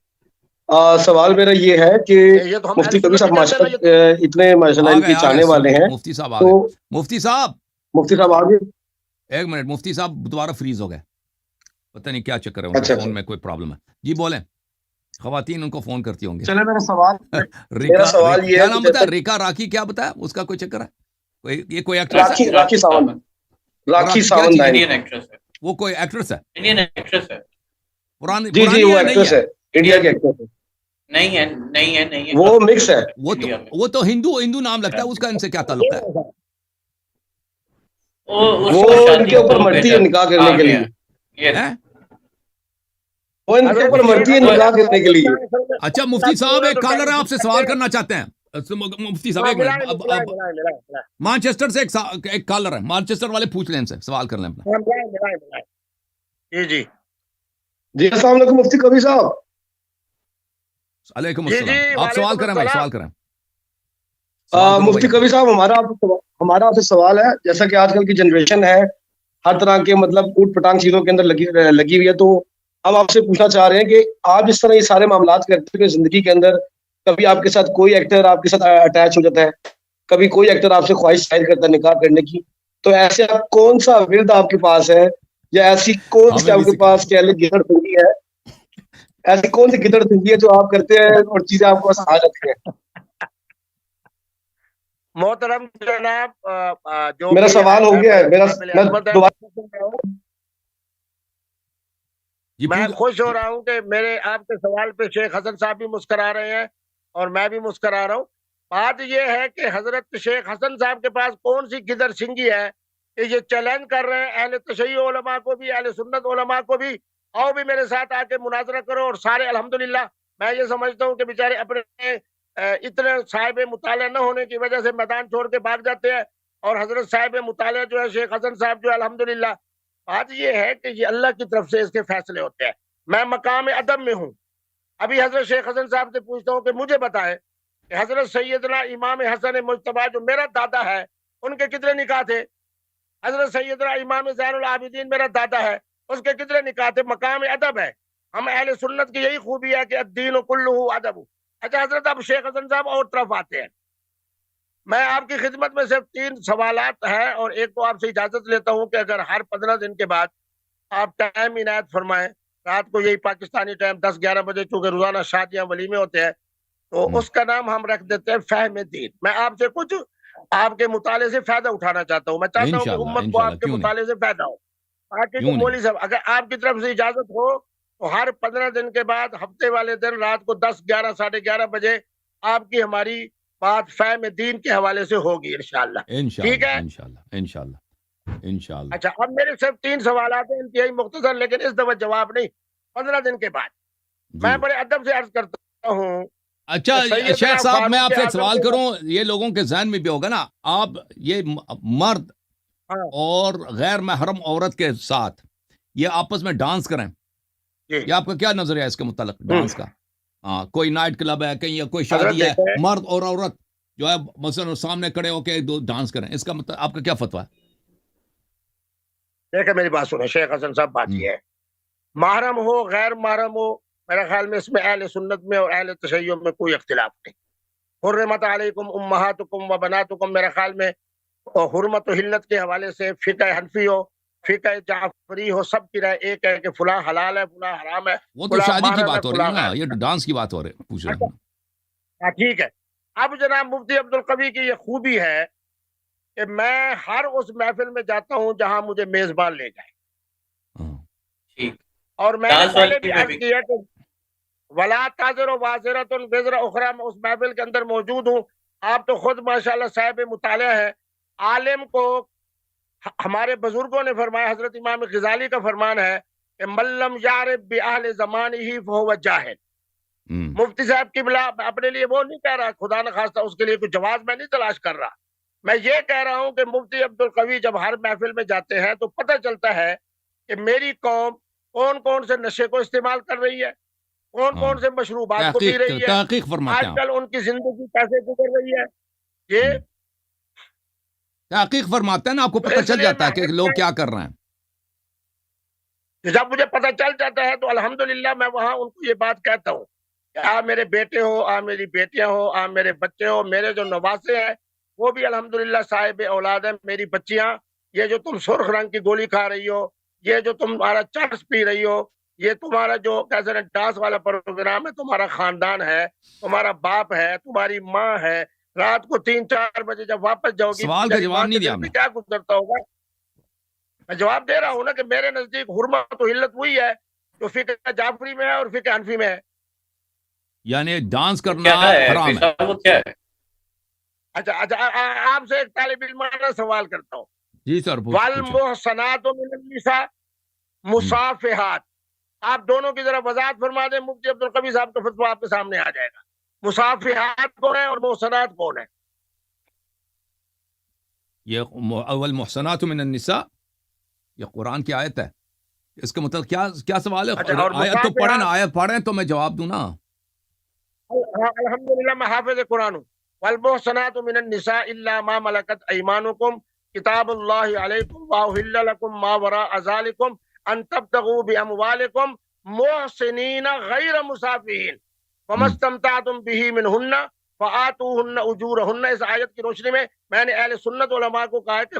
سوال میرا یہ ہے کہ یہ تو ہم مفتی اہل قوی سنت صاحب ہی کہتے ہیں نا، یہ ماشاء اللہ اتنے ماشاء اللہ ان کے آ چاہنے گئے والے ہیں، مفتی صاحب آ تو گئے۔ مفتی صاحب مفتی صاحب آگے؟ ایک منٹ، مفتی صاحب دوبارہ فریز ہو گئے، پتہ نہیں کیا چکر ہے، ان کو اچھا فون اچھا، میں کوئی پرابلم ہے۔ جی بولیں، خواتین ان کو فون کرتی ہوں گے۔ چلے میرا سوال ریکا یہ کیا ہے کہ نام بتایا؟ جیسا ریکا راکی کیا بتایا؟ اس کا کوئی چکر ہے؟ یہ کوئی ایکٹریس ہے؟ راکھی ساونت، راکھی راکی کیا ساونت چیز ہے؟ انڈین ایکٹریس ہے، وہ کوئی ایکٹریس ہے؟ انڈین ایکٹریس ہے۔ پرانی جی پرانی وہ ہے نہیں ایکٹریس ہے؟ ہے، انڈیا کی ایکٹریس ہے، نہیں ہے، نہیں ہے، نہیں ہے، وہ کافی مکس ہے۔ وہ تو انڈیا میں۔ وہ تو ہندو نام لگتا ہے، اس کا ان سے کیا تعلق ہے؟ اس وہ کو ان شادی کے اوپر کو مرتی بھیجا ہے نکاح کرنے آ کے گیا لیے، یہ ہیں؟ وہ ان کے اوپر مرتی ہے نکاح کرنے کے لیے۔ اچھا مفتی صاحب ایک کالر ہے، آپ سے سوال کرنا چاہتے ہیں۔ مفتی صاحب ایک منٹ، اب مانچسٹر سے ایک کالر ہے، مانچسٹر والے پوچھ لیں ان سے، سوال کر لیں اپنا۔ جی جی جی السلام علیکم مفتی قوی صاحب۔ علیکم جی السلام، جی آپ سوال وعلیکم کریں بھائی، السلام۔ سوال کریں، سوال کرو مفتی بھائی۔ قوی صاحب ہمارا آپ سے سوال ہے، جیسا کہ آج کل کی جنریشن ہے ہر طرح کے مطلب اوٹ پٹانگ چیزوں کے اندر لگی ہوئی ہے، تو ہم آپ سے پوچھنا چاہ رہے ہیں کہ آپ جس طرح یہ سارے معاملات کرتے ہیں زندگی کے اندر، کبھی آپ کے ساتھ کوئی ایکٹر آپ کے ساتھ اٹیچ ہو جاتا ہے، کبھی کوئی ایکٹر آپ سے خواہش ظاہر کرتا ہے نکاح کرنے کی، تو ایسے آپ کون سا ورد آپ کے پاس ہے، یا ایسی کون سی ہمیں آپ بھی کے سکھائیں۔ پاس کہہ لیں گدڑ تنگی ہے، ایسی کون سی گدڑ تنگی ہے جو آپ کرتے ہیں اور چیزیں آپ کو آسان لگتی ہیں؟ محترم جناب، جو میرا بھی سوال ہو گیا ہے، بڑے قابل میں عظمت ہے، دوبارہ جی میں پوچھ، خوش ہو رہا ہوں کہ میرے آپ کے سوال پہ شیخ حسن صاحب بھی مسکرا رہے ہیں اور میں بھی مسکرا رہا ہوں۔ بات یہ ہے کہ حضرت شیخ حسن صاحب کے پاس کون سی گدر سنگی ہے کہ یہ چیلنج کر رہے ہیں اہل تشیع علماء کو بھی، اہل سنت علماء کو بھی، آؤ بھی میرے ساتھ آ کے مناظرہ کرو، اور سارے الحمدللہ میں یہ سمجھتا ہوں کہ بیچارے اپنے اتنے صاحب مطالعہ نہ ہونے کی وجہ سے میدان چھوڑ کے بھاگ جاتے ہیں، اور حضرت صاحب مطالعہ جو ہے شیخ حسن صاحب جو ہے الحمدللہ، بات یہ ہے کہ یہ اللہ کی طرف سے اس کے فیصلے ہوتے ہیں۔ میں مقام ادب میں ہوں، ابھی حضرت شیخ حسن صاحب سے پوچھتا ہوں کہ مجھے بتائے کہ حضرت سیدنا امام حسن مجتبیٰ جو میرا دادا ہے، ان کے کتنے نکاح تھے؟ حضرت سیدنا امام زین العابدین میرا دادا ہے، اس کے کتنے نکاح تھے؟ مقام ادب ہے۔ ہم اہل سنت کی یہی خوبی ہے کہ الدین کلہ ادب۔ اچھا حضرت اب شیخ حسن صاحب اور طرف آتے ہیں، میں آپ کی خدمت میں صرف 3 سوالات ہیں، اور ایک تو آپ سے اجازت لیتا ہوں کہ اگر ہر 15 دن کے بعد آپ ٹائم عنایت فرمائیں، رات کو یہی پاکستانی ٹائم 10-11 بجے، چونکہ روزانہ شادیاں ولیمے ہوتے ہیں، تو اس کا نام ہم رکھ دیتے ہیں فہم دین۔ میں آپ سے کچھ آپ کے مطالعے سے فائدہ اٹھانا چاہتا ہوں، میں چاہتا ہوں کہ انشاءاللہ امت کو انشاءاللہ، آپ کے کیوں نہیں، مطالعے سے فائدہ ہو۔ باقی کیوں جو نہیں۔ مولوی صاحب، اگر آپ کی طرف سے اجازت ہو تو ہر 15 دن کے بعد ہفتے والے دن رات کو 10-11 11:30 بجے آپ کی ہماری بات فہم دین کے حوالے سے ہوگی انشاءاللہ، ٹھیک انشاءاللہ ہے؟ انشاءاللہ انشاءاللہ انشاءاللہ۔ اچھا اب میرے صرف 3 سوالات ہیں، انتہائی مختصر، لیکن اس دفعہ جواب نہیں، 15 دن کے بعد۔ جی میں بڑے ادب سے عرض کرتا ہوں اچھا کہ سیدنا شیخ صاحب، میں آپ فاروق سے ایک اعظم سوال کے کروں، یہ لوگوں کے ذہن میں بھی ہوگا نا، آپ یہ مرد ہاں اور غیر محرم عورت کے ساتھ یہ آپس میں ڈانس کریں، جی یہ آپ کا کیا نظریہ ہے اس کے متعلق ڈانس کا؟ ہاں، کوئی نائٹ کلب ہے کہیں، یا کوئی حضرت شادی ہے، دیکھیں مرد اور عورت جو ہے مثلا سامنے کھڑے ہو کے دو ڈانس کریں، اس کا مطلب آپ کا کیا فتویٰ ہے؟ دیکھیں میری بات سنیں شیخ حسن صاحب، بات یہ ہے محرم ہو غیر محرم ہو، میرے خیال میں اس میں اہل سنت میں اور اہل تشیع میں کوئی اختلاف نہیں۔ حرمت علیکم امہاتکم و بناتکم، میرے خیال میں حرمت و حلت کے حوالے سے فقہ حنفی ہو، فقہ جعفری ہو، سب کی رائے ایک ہے کہ فلاں حلال ہے، فلاں حرام ہے، وہ تو فلاں شادی کی محرم ہے، بات ہو رہی فلاں ہے نا، غیر یہ محرم۔ ڈانس کی بات ہو رہی پوچھ رہا ہوں۔ ٹھیک ہے۔ اب جناب مفتی عبدالقوی کی یہ خوبی ہے کہ میں ہر اس محفل میں جاتا ہوں جہاں مجھے میزبان لے جائے. ٹھیک. اور میں نے ڈانس پہلے والی بھی میں عرض بھی. کیا کہ ولا تازر وازرۃ وزر اخرى، میں اس محفل کے اندر موجود ہوں. آپ تو خود ماشاءاللہ صاحب مطالعہ ہے. عالم کو ہمارے بزرگوں نے فرمایا، حضرت امام غزالی کا فرمان ہے کہ من لم یعرف بأہل زمانہ فہو جاہل. مفتی صاحب کی بلا اپنے لیے وہ نہیں کہہ رہا، خدا نخواستہ اس کے لیے کوئی جواز میں نہیں تلاش کر رہا. میں یہ کہہ رہا ہوں کہ مفتی عبدالقوی جب ہر محفل میں جاتے ہیں تو پتہ چلتا ہے کہ میری قوم کون کون سے نشے کو استعمال کر رہی ہے، کون کون سے مشروبات کو پی رہی ہے، تحقیق فرماتے آج ہیں، کل ان کی زندگی کیسے گزر رہی ہے. یہ تحقیق فرماتے ہیں نا، آپ کو پتہ چل جاتا ہے کہ لوگ کیا کر رہے ہیں. جب مجھے پتہ چل جاتا ہے تو الحمدللہ میں وہاں ان کو یہ بات کہتا ہوں کہ آ میرے بیٹے ہو، آ میری بیٹیاں ہو، آ میرے بچے ہو. میرے جو نواسے ہیں وہ بھی الحمدللہ صاحب اولاد ہیں. میری بچیاں، یہ جو تم سرخ رنگ کی گولی کھا رہی ہو، یہ جو تمہارا چرس پی رہی ہو، یہ تمہارا جو کیسے ڈانس والا پروگرام ہے، تمہارا خاندان ہے، تمہارا باپ ہے، تمہاری ماں ہے. رات کو 3-4 بجے جب واپس جاؤ گی، سوال کا جواب نہیں دیا دل پہ کیا گزرتا ہوگا؟ میں جواب دے رہا ہوں نا کہ میرے نزدیک حرمت و حلت وہی ہے جو فقہ جعفری میں ہے اور فقہ حنفی میں ہے. یعنی ڈانس کرنا کیا ہے حرام ہے. وہ کیا ہے؟ اچھا آپ سے ایک طالب علمانہ سوال کرتا ہوں. جی سر. والمحصنات من النساء مصافحات، آپ دونوں کی ذرا وضاحت فرما دیں. مفتی عبدالقوی صاحب کا فتویٰ آپ کے سامنے آ جائے گا. مصافحات کون ہے اور محصنات کون ہے؟ یہ اول محسنات من النساء یہ قرآن کی آیت ہے. اس کا مطلب کیا سوال ہے؟ آیت تو پڑھیں نا، آیت پڑھیں تو میں جواب دوں نا. الحمدللہ میں حافظ قرآن ہوں. والمحصنات من النساء الا ما ملكت ايمانكم کتاب اللہ علیکم واحل لكم ما وراء ذلكم ان تبتغوا باموالكم محسنین غیر مسافحین وما استمتعتم به منهن فآتوهن اجورهن. اس آیت کی روشنی میں نے اہل سنت علماء کو کہا ہے کہ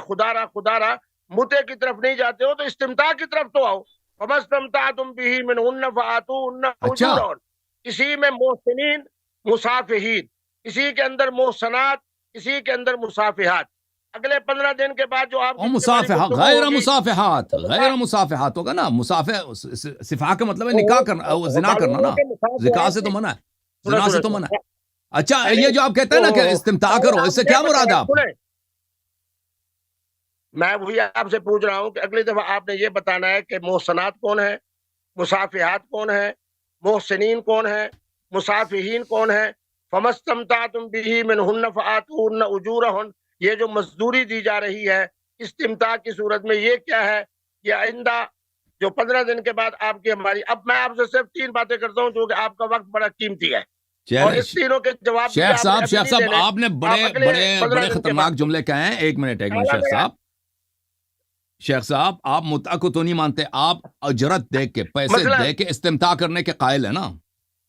خدا را متے کی طرف نہیں جاتے ہو تو استمتاع کی طرف تو آؤ. وما استمتعتم به منهن فآتوهن اجورهن. کسی میں محسنین مصافحین، کسی کے اندر محسنات، کسی کے اندر مصافحات. اگلے 15 دن کے بعد جو آپ مصافحات غیر مصافحات، غیر مصافحات ہوگا نا. صفحہ کا مطلب ہے نکاح کرنا، زنا کرنا نا. زکاہ سے تو منع ہے، زنا سے تو منع ہے. اچھا یہ جو آپ کہتے ہیں نا کہ استمتاع کرو، اس سے کیا مراد ہے آپ؟ میں وہی آپ سے پوچھ رہا ہوں کہ اگلی دفعہ آپ نے یہ بتانا ہے کہ محسنات کون ہے، مصافحات کون ہے، محسنین کون ہے، مصافحین کون ہے. فما استمتعتم به منهن فآتوهن اجورهن. یہ جو مزدوری دی جا رہی ہے استمتاع کی صورت میں، یہ کیا ہے؟ یہ آئندہ جو 15 دن کے بعد آپ کی ہماری، اب میں آپ سے صرف 3 باتیں کرتا ہوں جو کہ آپ کا وقت بڑا قیمتی ہے اور اس تینوں کے جواب شیخ صاحب آپ نے بڑے خطرناک جملے کہے ہیں. ایک منٹ شیخ صاحب آپ متع کو تو نہیں مانتے، آپ اجرت دے کے پیسے دے کے استمتاع کرنے کے قائل ہیں نا.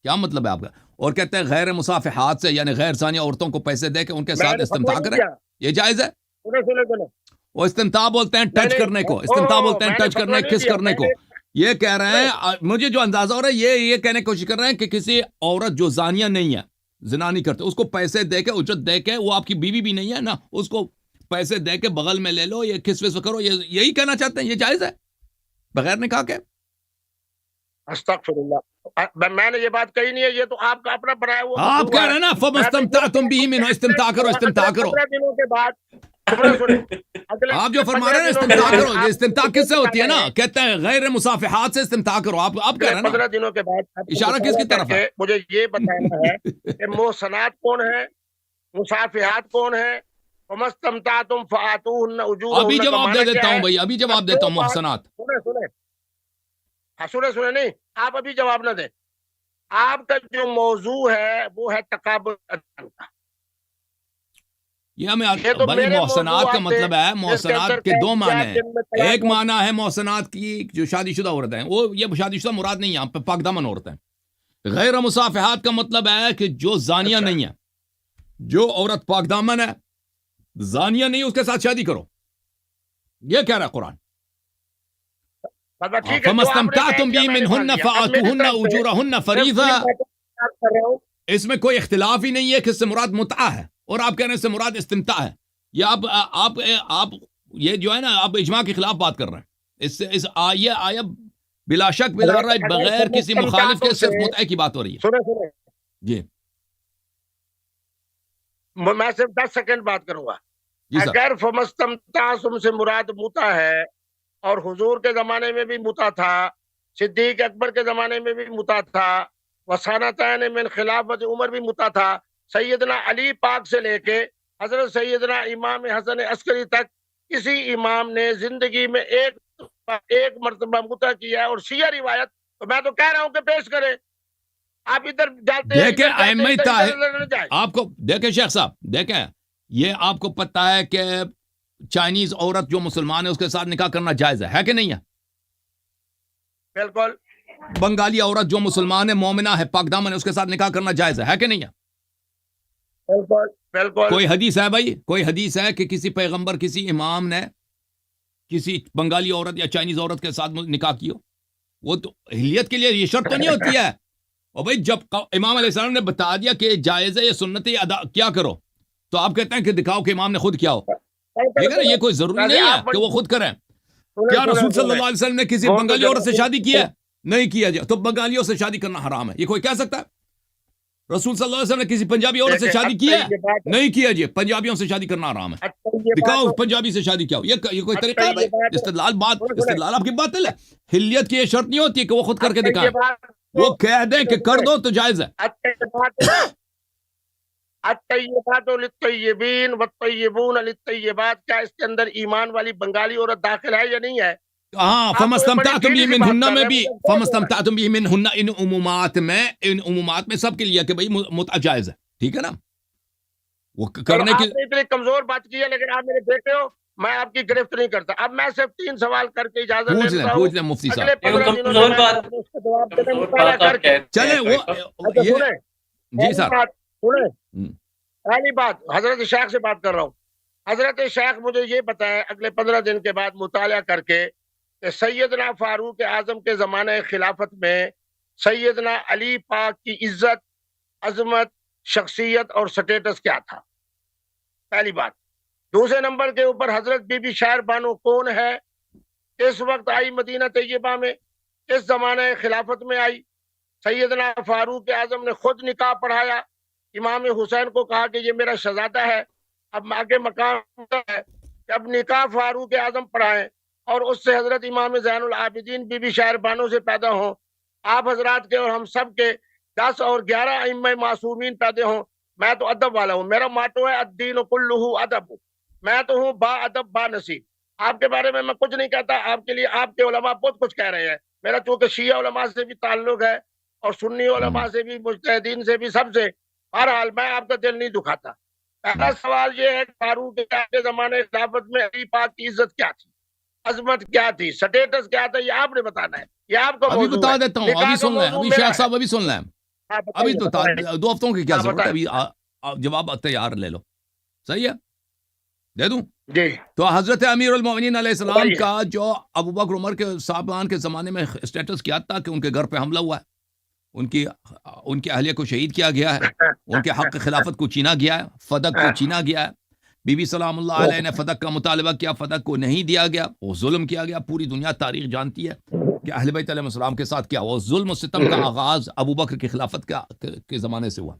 کیا مطلب ہے آپ کا؟ اور کہتے ہیں غیر مصافحات سے، یعنی غیر زانیہ عورتوں کو پیسے دے کے ان کے ساتھ استمتاع کریں، یہ جائز ہے؟ وہ استمتاع بولتے ہیں ٹچ کرنے کو، استمتاع بولتے ہیں ٹچ کرنے، کس کرنے کو. یہ کہہ رہے ہیں، مجھے جو اندازہ ہو رہا ہے یہ کہنے کی کوشش کر رہے ہیں کہ کسی عورت جو زانیہ نہیں ہے، زنا نہیں کرتے، اس کو پیسے دے کے، اجرت دے کے، وہ آپ کی بیوی بھی نہیں ہے نا، اس کو پیسے دے کے بغل میں لے لو، یہ کس وس کرو، یہی کہنا چاہتے ہیں یہ جائز ہے بغیر نکاح کے؟ استغفر اللہ، میں نے یہ بات کہی نہیں ہے، یہ تو آپ کا اپنا بنایا ہوا. آپ کہہ رہے ہیں نا فَمَسْتَمْتَعْتُمْ بِهِ مِنْهُ، استمتاع کرو، استمتاع کرو. 15 دنوں کے بعد آپ جو فرما رہے ہیں استمتاع کرو، یہ استمتاع کس سے ہوتی ہے نا؟ کہتے ہیں غیر مصافحات سے استمتاع کرو. آپ کہہ رہے ہیں نا 15 دنوں کے بعد اشارہ کس کی طرف ہے؟ مجھے یہ بتانا ہے کہ محسنات کون ہے، مصافحات کون ہے. وما استمتعتم فآتوهن اجورهن. ابھی جواب دے دیتا ہوں بھائی، ابھی جواب دیتا ہوں. محسنات سنیں نہیں، آپ ابھی جواب نہ دیں. آپ کا جو موضوع ہے وہ ہے تقابل کا. یہ ہمیں بھائی محسنات کا مطلب ہے، محسنات کے 2 معنی ہیں. ایک معنی ہے محسنات کی جو شادی شدہ عورتیں ہیں، وہ یہ شادی شدہ مراد نہیں ہے، یہاں پہ پاک دامن عورتیں. غیر مصافحات کا مطلب ہے کہ جو زانیہ نہیں ہے، جو عورت پاک دامن ہے، زانیہ نہیں، اس کے ساتھ شادی کرو. یہ کہہ رہا ہے قرآن. فَمَا اسْتَمْتَعْتُمْ بِهِ مِنْهُنَّ فَآتُوهُنَّ أُجُورَهُنَّ فَرِيضَةً. اس میں کوئی اختلاف ہی نہیں ہے کہ اس سے مراد متعہ ہے، اور آپ کہہ رہے ہیں اس سے مراد استمتاع ہے. یہ آپ یہ جو ہے نا آپ اجماع کے خلاف بات کر رہے ہیں. اس یہ آیا بلا شک بلا رائے بغیر کسی مخالف کے صرف متع کی بات ہو رہی ہے. سنیں جی میں صرف 10 سیکنڈ بات کروں گا. جی سر. اگر فمستمتعتم سے مراد متع ہے اور حضور کے زمانے میں بھی متع تھا, صدیق اکبر کے زمانے میں بھی متع تھا, وسانتین من خلافت عمر بھی متع تھا, سیدنا علی پاک سے لے کے حضرت سیدنا امام حسن عسکری تک کسی امام نے زندگی میں ایک مرتبہ متع کیا ہے. اور شیعہ روایت تو میں تو کہہ رہا ہوں کہ پیش کرے. آپ ادھر جاتے ہیں, دیکھیں ائمہ ادھر آپ کو دیکھیں شیخ صاحب, دیکھیں یہ آپ کو پتہ ہے کہ چائنیز عورت جو مسلمان ہے اس کے ساتھ نکاح کرنا جائز ہے کہ نہیں ہے؟ بالکل. بنگالی عورت جو مسلمان ہے مومنہ ہے پاک دامن ہے اس کے ساتھ نکاح کرنا جائز ہے کہ نہیں ہے؟ بالکل بالکل. کوئی حدیث ہے بھائی, کوئی حدیث ہے کہ کسی پیغمبر کسی امام نے کسی بنگالی عورت یا چائنیز عورت کے ساتھ نکاح کیا؟ وہ تو اہلیت کے لیے یہ شرط تو نہیں ہوتی ہے. اور بھائی جب امام علیہ السلام نے بتا دیا کہ جائز ہے یہ سنت ہے ادا کیا کرو, تو آپ کہتے ہیں کہ دکھاؤ کہ امام نے خود کیا ہو. ٹھیک ہے نا, یہ کوئی ضروری نہیں ہے کہ وہ خود کریں. کیا رسول صلی اللہ علیہ وسلم نے کسی بنگالی عورت سے شادی کی ہے؟ نہیں کیا جائے. تو بنگالیوں سے شادی کرنا حرام ہے, یہ کوئی کہہ سکتا ہے؟ رسول صلی اللہ علیہ وسلم نے کسی پنجابی عورت سے شادی کی ہے؟ نہیں کیا جی. پنجابیوں سے شادی کرنا حرام ہے. دکھاؤ پنجابی سے شادی کیا ہو. یہ کوئی طریقہ ہے بھائی؟ استدلال آپ کی باطل ہے. حلیت کی یہ شرط نہیں ہوتی کہ وہ خود کر کے دکھائیں. وہ کہہ دیں کہ کر دو تو جائز ہے. الطیبات للطیبین والطیبون للطیبات, کیا اس کے اندر ایمان والی بنگالی عورت داخل ہے یا نہیں ہے؟ ہاں, فمستمتعتم به منہن میں بھی, فمستمتعتم به منہن ان عمومات میں سب کے لیے کہ بھئی متع جائز ہے. ٹھیک ہے نا, وہ کرنے کی آپ نے اتنی کمزور بات کی ہے, لیکن آپ میرے بیٹے ہو, میں آپ کی گرفت نہیں کرتا. اب میں صرف 3 سوال کر کے اجازت لیتا ہوں. پوچھ لیں مفتی صاحب. کمزور بات چلیں وہ یہ جی سر. پہلی بات حضرت شیخ سے بات کر رہا ہوں. حضرت شیخ مجھے یہ بتائیں اگلے 15 دن کے بعد مطالعہ کر کے کہ سیدنا فاروق اعظم کے زمانہ خلافت میں سیدنا علی پاک کی عزت, عظمت, شخصیت اور سٹیٹس کیا تھا. پہلی بات. دوسرے نمبر کے اوپر حضرت بی بی شہر بانو کون ہے, اس وقت آئی مدینہ طیبہ میں, اس زمانہ خلافت میں آئی. سیدنا فاروق اعظم نے خود نکاح پڑھایا, امام حسین کو کہا کہ یہ میرا شہزادہ ہے. اب آگے مقام ہے کہ اب نکاح فاروق اعظم پڑھائیں اور اس سے حضرت امام زین العابدین بی بی شہر بانو سے پیدا ہوں. آپ حضرات کے اور ہم سب کے 10 اور 11 ائمہ معصومین پیدا ہوں. میں تو ادب والا ہوں, میرا ماٹو ہے الدین کلہ ادب. میں تو ہوں با ادب با نصیب. آپ کے بارے میں کچھ نہیں کہتا, آپ کے لیے آپ کے علماء بہت کچھ کہہ رہے ہیں. میرا چونکہ شیعہ علماء سے بھی تعلق ہے اور سنی علماء سے بھی, مجتہدین سے بھی, سب سے. بہرحال میں آپ کا دل نہیں دکھاتا. پہلا سوال یہ ہے کہ فاروق کے زمانے خلافت میں علی پاک کی عزت کیا تھی, عظمت کیا تھی, سٹیٹس کیا تھا, یہ آپ نے بتانا ہے. یہ آپ کو ابھی بتا دیتا ہوں, ابھی سن لیں, ابھی شیخ صاحب ابھی سن لیں, ابھی تو 2 ہفتوں کی کیا ضرورت ہے, ابھی جواب تیار لے لو. صحیح ہے, دے دوں جی. تو حضرت امیر المومنین علیہ السلام کا جو ابو بکر عمر کے صاحبان کے زمانے میں اسٹیٹس کیا تھا کہ ان کے گھر پہ حملہ ہوا ہے, ان کی اہلیہ کو شہید کیا گیا ہے, ان کے حق خلافت کو چھینا گیا ہے, فدق کو چھینا گیا ہے. بی بی سلام اللہ علیہ نے فدق کا مطالبہ کیا, فدق کو نہیں دیا گیا, وہ ظلم کیا گیا. پوری دنیا تاریخ جانتی ہے کہ اہل بیت علیہ السلام کے ساتھ کیا, وہ ظلم و ستم کا آغاز ابو بکر کی خلافت کے زمانے سے ہوا.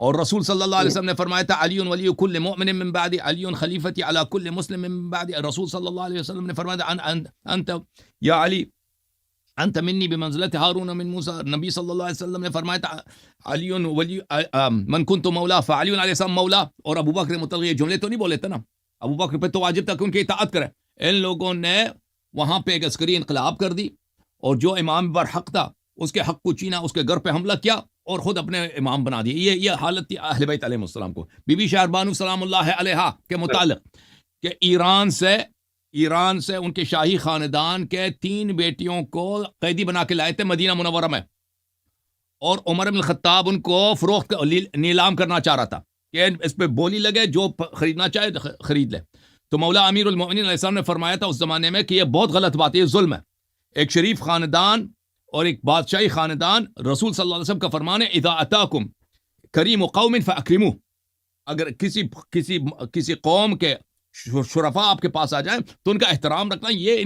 اور رسول صلی اللہ علیہ وسلم نے فرمایا تھا علی ولی کل مؤمن من بعد, علی خلیفتی علی کل مسلم من بعد. رسول صلی اللہ علیہ وسلم نے فرمایا تھا انت یا علی انت منی بمنزلت ہارون من موسیٰ. نبی صلی اللہ علیہ وسلم نے فرمایا تھا علی ولی من کنت مولا فعلی علیہ السلام مولا. اور ابو بکر متعلق یہ جملے تو نہیں بولے تھے نا, ابو بکر پہ تو واجب تھا کہ ان کی اطاعت کریں. ان لوگوں نے وہاں پہ ایک عسکری انقلاب کر دی اور جو امام برحق تھا اس کے حق کو چھینا, اس کے گھر پہ حملہ کیا اور خود اپنے امام بنا دیا. یہ حالت تھی اہل بیت علیہ السلام کو. بی بی شہر بانو سلام اللہ علیہا کے متعلق کہ ایران سے ان کے شاہی خاندان کے 3 بیٹیوں کو قیدی بنا کے لائے تھے مدینہ منورہ میں, اور عمر بن الخطاب ان کو فروخت نیلام کرنا چاہ رہا تھا کہ اس پہ بولی لگے, جو خریدنا چاہے خرید لے. تو مولا امیر المؤمنین علیہ السلام نے فرمایا تھا اس زمانے میں کہ یہ بہت غلط بات ہے, یہ ظلم ہے. ایک شریف خاندان اور ایک بادشاہی خاندان, رسول صلی اللہ علیہ وسلم کا فرمان ہے اذا اتاکم کریم قوم فاکرموہ, اگر کسی قوم کے شرفا آپ کے پاس آ جائیں تو ان کا احترام رکھنا، یہ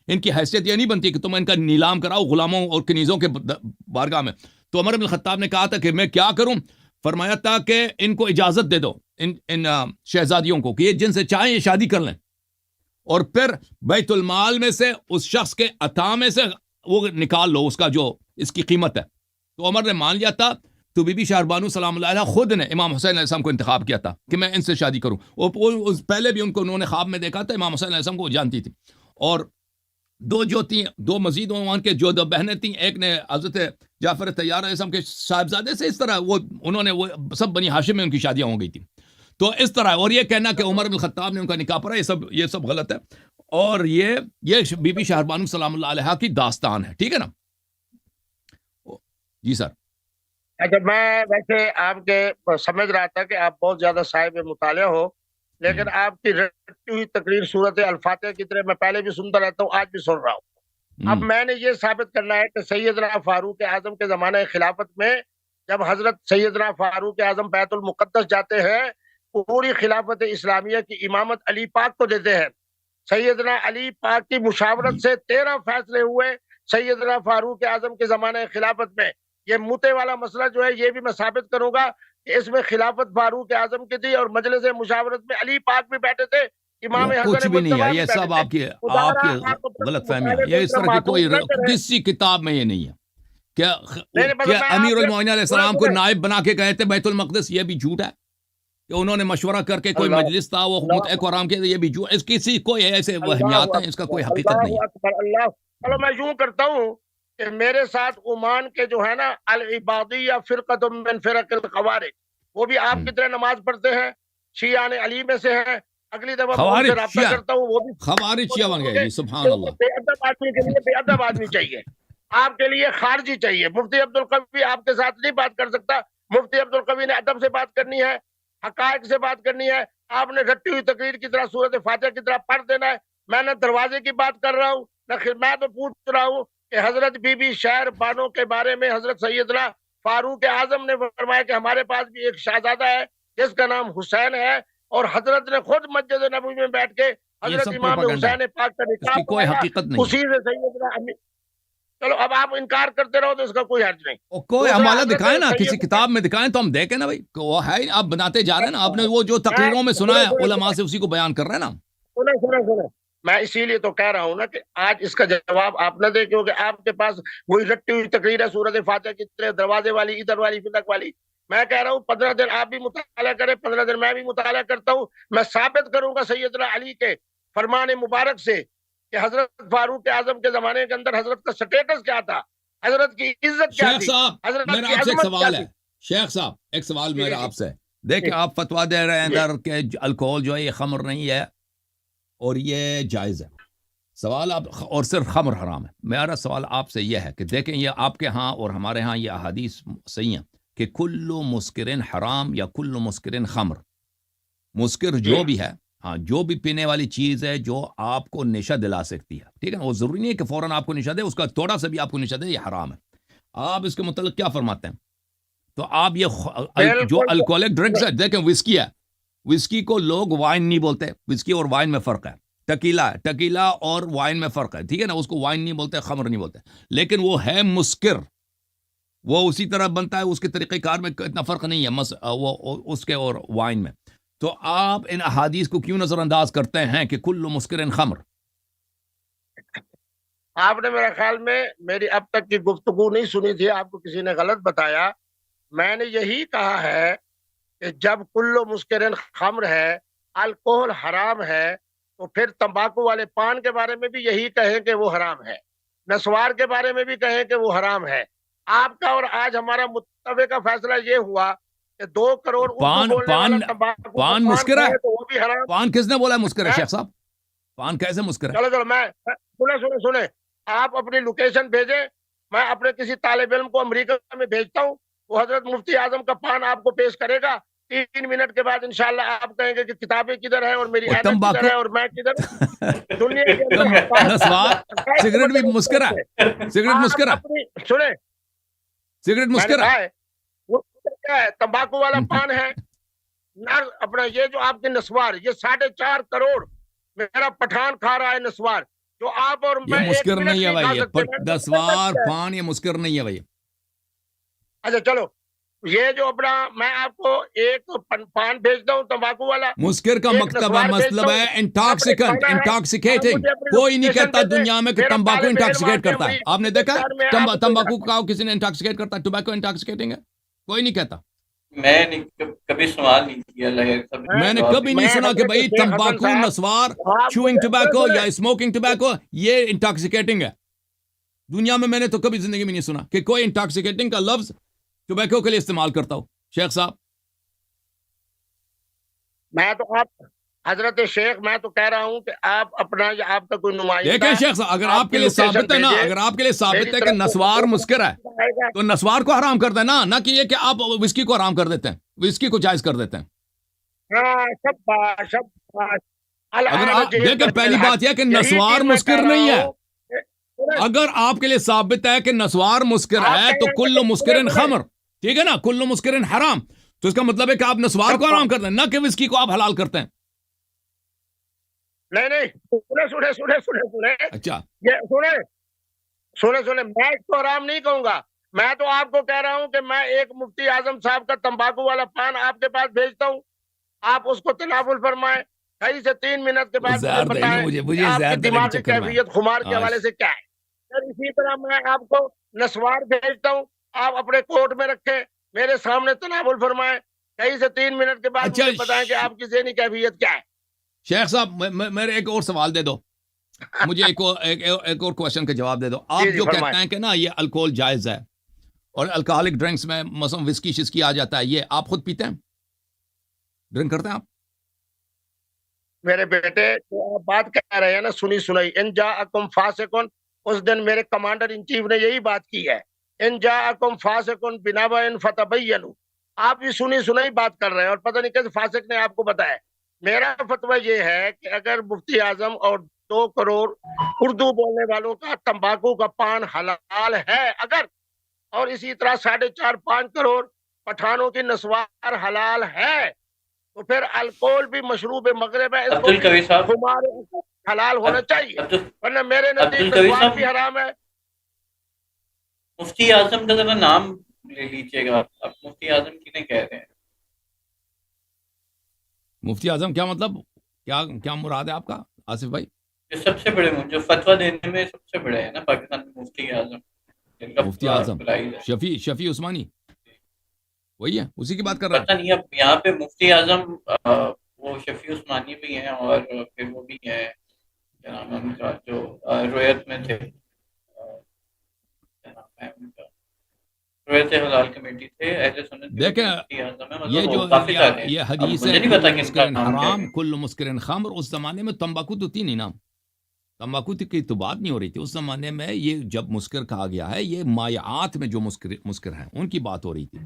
ان کی حیثیت یہ نہیں بنتی کہ تم ان کا نیلام کراؤ غلاموں اور کنیزوں کے بارگاہ میں. تو عمر بن الخطاب نے کہا تھا کہ میں کیا کروں؟ فرمایا تھا کہ ان کو اجازت دے دو، ان شہزادیوں کو، کہ یہ جن سے چاہیں یہ شادی کر لیں، اور پھر بیت المال میں سے اس شخص کے عطا میں سے وہ نکال لو، اس کا جو اس کی قیمت ہے. تو عمر نے مان لیا تھا. تو بی بی شہربانو سلام اللہ علیہ خود نے امام حسین علیہ السلام کو انتخاب کیا تھا کہ میں ان سے شادی کروں. اور پہلے بھی انہوں نے خواب میں دیکھا تھا، امام حسین علیہ السلام کو وہ جانتی تھی. اور دو مزید عنوان کے جو دو بہنیں تھیں، ایک نے حضرت جعفر طیار علیہ السلام کے صاحبزادے سے، اس طرح وہ سب بنی ہاشم میں ان کی شادیاں ہو گئی تھیں. تو اس طرح، اور یہ کہنا کہ عمر بن الخطاب نے ان کا نکاح پڑھا، یہ سب غلط ہے. اور یہ بی بی شہربانو سلام اللہ علیہ کی داستان ہے. ٹھیک ہے نا؟ جی سر. اچھا، میں ویسے آپ کے سمجھ رہا تھا کہ آپ بہت زیادہ صاحب مطالعہ ہو، لیکن آپ کی رٹی ہوئی تقریر سورت الفاتحہ کی طرح میں پہلے بھی سنتا رہتا ہوں، آج بھی سن رہا ہوں. اب میں نے یہ ثابت کرنا ہے کہ سیدنا فاروق اعظم کے زمانہ خلافت میں جب حضرت سیدنا فاروق اعظم بیت المقدس جاتے ہیں، پوری خلافت اسلامیہ کی امامت علی پاک کو دیتے ہیں. سیدنا علی پاک کی مشاورت سے 13 فیصلے ہوئے سیدنا فاروق اعظم کے زمانہ خلافت میں. یہ موتے والا مسئلہ جو ہے، یہ بھی میں ثابت کروں گا کہ اس میں خلافت فاروق اعظم کی تھی، اور مجلس مشاورت میں علی پاک بھی بیٹھے تھے، امام حسن کچھ بھی نہیں ہے، مجتبی یہ بھی سب بیٹھے آپ تھے. کی غلط فہمیاں ہیں. یہ اس طرح کی کوئی کسی کتاب میں یہ نہیں ہے کہ امیر المومنین علیہ السلام کو نائب بنا کے گئے تھے بیت المقدس. یہ بھی جھوٹ ہے کہ انہوں نے مشورہ کر کے، کوئی مجلس تھا وہ متعق آرام کے، یہ بھی جھوٹ. اس کسی کوئی ایسے وہمیات ہیں، اس کا کوئی حقیقت نہیں ہے. اللہ. چلو میں یوں کرتا ہوں کہ میرے ساتھ عمان کے جو ہے نا العبادیہ فرقۃ من فرق الخوارج، وہ بھی آپ کی طرح نماز پڑھتے ہیں، شیعان علی میں سے ہیں. اگلی دفعہ میں ان سے رابطہ کرتا ہوں. وہ بھی خوارج شیعہ بن گئے. جی سبحان اللہ. بے ادب آدمی کے لیے بے ادب آدمی چاہیے، آپ کے لیے خارجی چاہیے. مفتی عبدالقوی آپ کے ساتھ نہیں بات کر سکتا. مفتی عبدالقوی نے ادب سے بات کرنی ہے، حقائق سے بات کرنی ہے. آپ نے رٹی ہوئی تقریر کی طرح سورت فاتحہ کی طرح پڑھ دینا ہے. میں نہ دروازے کی بات کر رہا ہوں، نہ میں تو پوچھ رہا ہوں کہ حضرت بی بی شہر بانو کے بارے میں حضرت سیدنا فاروق اعظم نے فرمایا کہ ہمارے پاس بھی ایک شہزادہ ہے جس کا نام حسین ہے، اور حضرت نے خود مسجد نبوی میں بیٹھ کے حضرت امام حسین پاک کا نکاح کوئی حقیقت نہیں. اسی سے سیدنا چلو اب آپ انکار کرتے رہو تو اس کا کوئی حرج نہیں. کوئی حوالہ دکھائیں نا، کسی کتاب میں دکھائیں تو ہم دیکھیں نا بھائی. وہ ہے آپ بناتے جا رہے ہیں نا، آپ نے وہ جو تقریروں میں سنا ہے علماء سے اسی کو بیان کر رہے ہیں نا. سنیں میں اسی لیے تو کہہ رہا ہوں نا کہ آج اس کا جواب آپ نہ دیں، کیونکہ آپ کے پاس وہی رٹی ہوئی تقریر ہے سورت فاتحہ کی طرح، دروازے والی، ادھر والی، فدق والی. میں کہہ رہا ہوں 15 دن آپ بھی مطالعہ کریں، 15 دن میں بھی مطالعہ کرتا ہوں. میں ثابت کروں گا سیدنا علی کے فرمان مبارک سے کہ حضرت فاروق اعظم کے زمانے کے اندر حضرت کا سٹیٹس کیا تھا، حضرت کی عزت کیا تھی. شیخ صاحب میرا آپ سے ایک سوال ہے. شیخ صاحب ایک سوال میرا آپ سے. دیکھیں آپ فتویٰ دے رہے ہیں ادھر کہ الکوہل جو ہے یہ خمر نہیں ہے اور یہ جائز ہے. سوال آپ، اور صرف خمر حرام ہے. میرا سوال آپ سے یہ ہے کہ دیکھیں یہ آپ کے ہاں اور ہمارے ہاں یہ احادیث صحیح ہیں کہ کلو مسکرن حرام یا کلو مسکرن خمر. مسکر جو بھی ہے، ہاں جو بھی پینے والی چیز ہے جو آپ کو نشہ دلا سکتی ہے، ٹھیک ہے نا، وہ ضروری نہیں ہے کہ فوراً آپ کو نشہ دے، اس کا تھوڑا سا بھی آپ کو نشہ دے، یہ حرام ہے. آپ اس کے متعلق کیا فرماتے ہیں؟ تو آپ یہ جو الکوہلک ڈرنکس ہے، دیکھیں وسکی ہے، وسکی کو لوگ وائن نہیں بولتے. وسکی اور وائن میں فرق ہے. ٹکیلا ہے، ٹکیلا اور وائن میں فرق ہے، ٹھیک ہے نا. اس کو وائن نہیں بولتے، خمر نہیں بولتے، لیکن وہ ہے مسکر. وہ اسی طرح بنتا ہے، اس کے طریقہ کار میں اتنا فرق نہیں ہے وہ اس کے اور وائن میں. تو آپ ان احادیث کو کیوں نظر انداز کرتے ہیں کہ کل مسکرن خمر؟ آپ نے میرے خیال میں میری اب تک کی گفتگو نہیں سنی تھی، آپ کو کسی نے غلط بتایا. میں نے یہی کہا ہے کہ جب کل مسکرن خمر ہے، الکوہل حرام ہے، تو پھر تمباکو والے پان کے بارے میں بھی یہی کہیں کہ وہ حرام ہے، نسوار کے بارے میں بھی کہیں کہ وہ حرام ہے. آپ کا اور آج ہمارا متفقہ فیصلہ یہ ہوا کہ 2 کروڑ پان مسکر ہے. تو وہ بھی حرام. پان کس نے بولا ہے مسکر ہے شیخ صاحب؟ پان کیسے مسکر ہے؟ چلو میں سنیں آپ اپنی لوکیشن بھیجیں، میں اپنے کسی طالب علم کو امریکہ میں بھیجتا ہوں، وہ حضرت مفتی اعظم کا پان آپ کو پیش کرے گا. 3 منٹ کے بعد انشاءاللہ آپ کہیں گے کہ کتابیں کدھر ہیں اور میری عینت کدھر ہے اور میں کدھر. دنیا کے اندر سگریٹ بھی مسکر ہے. سگریٹ مسکر ہے. سنیں سگریٹ مسکر ہے. وہ کیا ہے؟ تمباکو والا پان ہے، اپنا یہ جو آپ کے نسوار، یہ 4.5 کروڑ میرا پٹھان کھا رہا ہے نسوار، جو آپ اور میں یہ ایک مسکر منٹ نہیں ہے نہیں کھا بھائی، سکتے۔ دسوار پان یہ مسکر نہیں ہے بھائی۔ اچھا چلو، یہ جو اپنا میں آپ کو ایک پان بھیجتا ہوں تمباکو والا، مسکر کا ایک مکتب ہے، نسوار بھیجتا مطلب ہوں، ہے اپنے انٹاکسیکنٹ، کھانا ہے، آپ انٹاکسیکیٹنگ۔ مجھے اپنی کوئی نہیں لوکیشن کہتا دے دیں، دنیا میں کہ میرا تمباکو طالب علم انٹاکسیکیٹ آ کے کرتا ہے۔ امریکہ آپ نے کے دیکھا شہر میں آپ کو تمباکو کا کسی نے انٹاکسیکیٹ کرتا ہے؟ ٹوبیکو انٹاکسیکیٹنگ ہے؟ کوئی نہیں کہتا۔ میں نے کبھی سوال نہیں کیا لاہور صاحب نے میں نے جواب کبھی دیا۔ نہیں سنا کہ حضرت بھائی شیخ حسن تمباکو، صاحب، نسوار، آپ چوئنگ مجھے ٹوبیکو یا سنیں، اسموکنگ ٹوبیکو یہ انٹاکسیکیٹنگ ہے۔ دنیا میں نے تو کبھی زندگی میں نہیں سنا کہ کوئی انٹاکسیکیٹنگ کا لفظ ٹوبیکو کے لیے استعمال کرتا ہو۔ شیخ صاحب میں تو آپ حضرت شیخ، میں تو کہہ رہا ہوں کہ آپ اپنا، یا آپ کا کوئی نمائندہ، دیکھیں شیخ صاحب، اگر آپ کی کے لیے لوکیشن ثابت ہے نا، بھیجے، اگر آپ کے لیے ثابت میری ہے کہ طرف سے نسوار مسکر ہے آئے گا۔ تو نسوار کو حرام کر دیں نہ کہ یہ کہ آپ وسکی کو حرام کر دیتے ہیں، وسکی کو جائز کر دیتے ہیں۔ ہاں، شاباش شاباش۔ اگر الآن آپ جئت دیکھیں، پہلی بالحق، بات یہ کہ یہی نسوار چیز میں مسکر کہہ رہا نہیں ہے۔ ہوں کہ- اگر آپ کے لیے ثابت ہے کہ نسوار مسکر آپ ہے کہہ تو رہے ہیں کل کہ مسکرن سنیں، خمر، ٹھیک ہے نا، کل مسکرن حرام، تو اس کا مطلب ہے کہ آپ نسوار کو حرام کرتے ہیں، نہ کہ وسکی کو آپ حلال کرتے ہیں۔ نہیں، سنے، اچھا، یہ سنے، میں اس کو حرام نہیں کہوں گا۔ میں تو آپ کو کہہ رہا ہوں کہ میں ایک مفتی اعظم صاحب کا تمباکو والا پان آپ کے پاس بھیجتا ہوں، آپ اس کو تناول فرمائیں، 2.5 سے 3 منٹ کے بعد مجھے زہر دیں بتائیں مجھے کہ آپ زہر کی دینے کے دماغی چکر میں کیفیت خمار کے حوالے سے کیا ہے۔ پھر اسی طرح میں آپ کو نسوار بھیجتا ہوں، آپ اپنے کوٹ میں رکھیں، میرے سامنے تناول فرمائیں، 2.5 سے 3 منٹ کے بعد اچھا مجھے بتائیں کہ آپ کی ذہنی کیفیت کیا ہے۔ شیخ صاحب میرے ایک اور سوال دے دو، مجھے ایک اور کوشچن کا جواب دے دو۔ آپ جی جو فرمائیں۔ کہتے ہیں کہ نا یہ الکوہل جائز ہے اور الکوہلک ڈرنکس میں مثلا وسکی شسکی آ جاتا ہے، یہ آپ خود پیتے ہیں، ڈرنک کرتے ہیں آپ؟ میرے بیٹے جو آپ بات کہہ رہے ہیں نا، سنی سنائی، ان جاءکم فاسقن، اس دن میرے کمانڈر ان چیف نے یہی بات کی ہے، ان جاءکم فاسقن بنبأ فتبینوا۔ آپ بھی سنی سنائی بات کر رہے ہیں اور پتہ نہیں کیسے فاسق نے آپ کو بتایا۔ میرا فتویٰ یہ ہے کہ اگر مفتی اعظم اور 2 کروڑ اردو بولنے والوں کا تمباکو کا پان حلال ہے اگر، اور اسی طرح 4.5-5 کروڑ پٹھانوں کی نسوار حلال ہے، تو پھر الکوہل بھی مشروب مغرب ہے، اس کو عبدالقوی صاحب، خمار حلال ہونا چاہیے، ورنہ میرے نزدیک عبدالقوی نسوار صاحب، بھی حرام ہے۔ مفتی اعظم کا ذرا نام لے لیجیے گا، آپ مفتی اعظم کتنے کہہ رہے ہیں؟ مفتی اعظم کیا مطلب، کیا مراد ہے آپ کا آصف بھائی؟ جو سب سے بڑے جو فتویٰ دینے میں سب سے بڑے ہیں نا پاکستان میں، مفتی اعظم، جن کا مفتی اعظم بلائی جائے۔ شفیع عثمانی، وہی ہے، اسی کی بات کر رہا پتہ نہیں، اب یہاں پہ مفتی اعظم وہ شفیع عثمانی بھی ہیں، اور پھر وہ بھی ہیں کیا نام ہے ان کا، جو رویت میں تھے، کیا نام ہے ان کا، رویت حلال کمیٹی تھے، اہل سنت کے دیکھیں، مفتی اعظم ہیں، یہ مطلب جو وہ کافی سارے ہیں۔ یہ اب حدیث مجھے ہے نہیں پتا کل کہ ان کا مسکرن نام کیا حرام ہے۔ کل مسکرن خمر، اس زمانے میں تمباکو تو تھی نہیں نا، تمباکو کی تو بات نہیں ہو رہی تھی اس زمانے میں۔ یہ جب مسکر کہا گیا ہے، یہ مائعات میں جو مسکر ہیں ان کی بات ہو رہی تھی،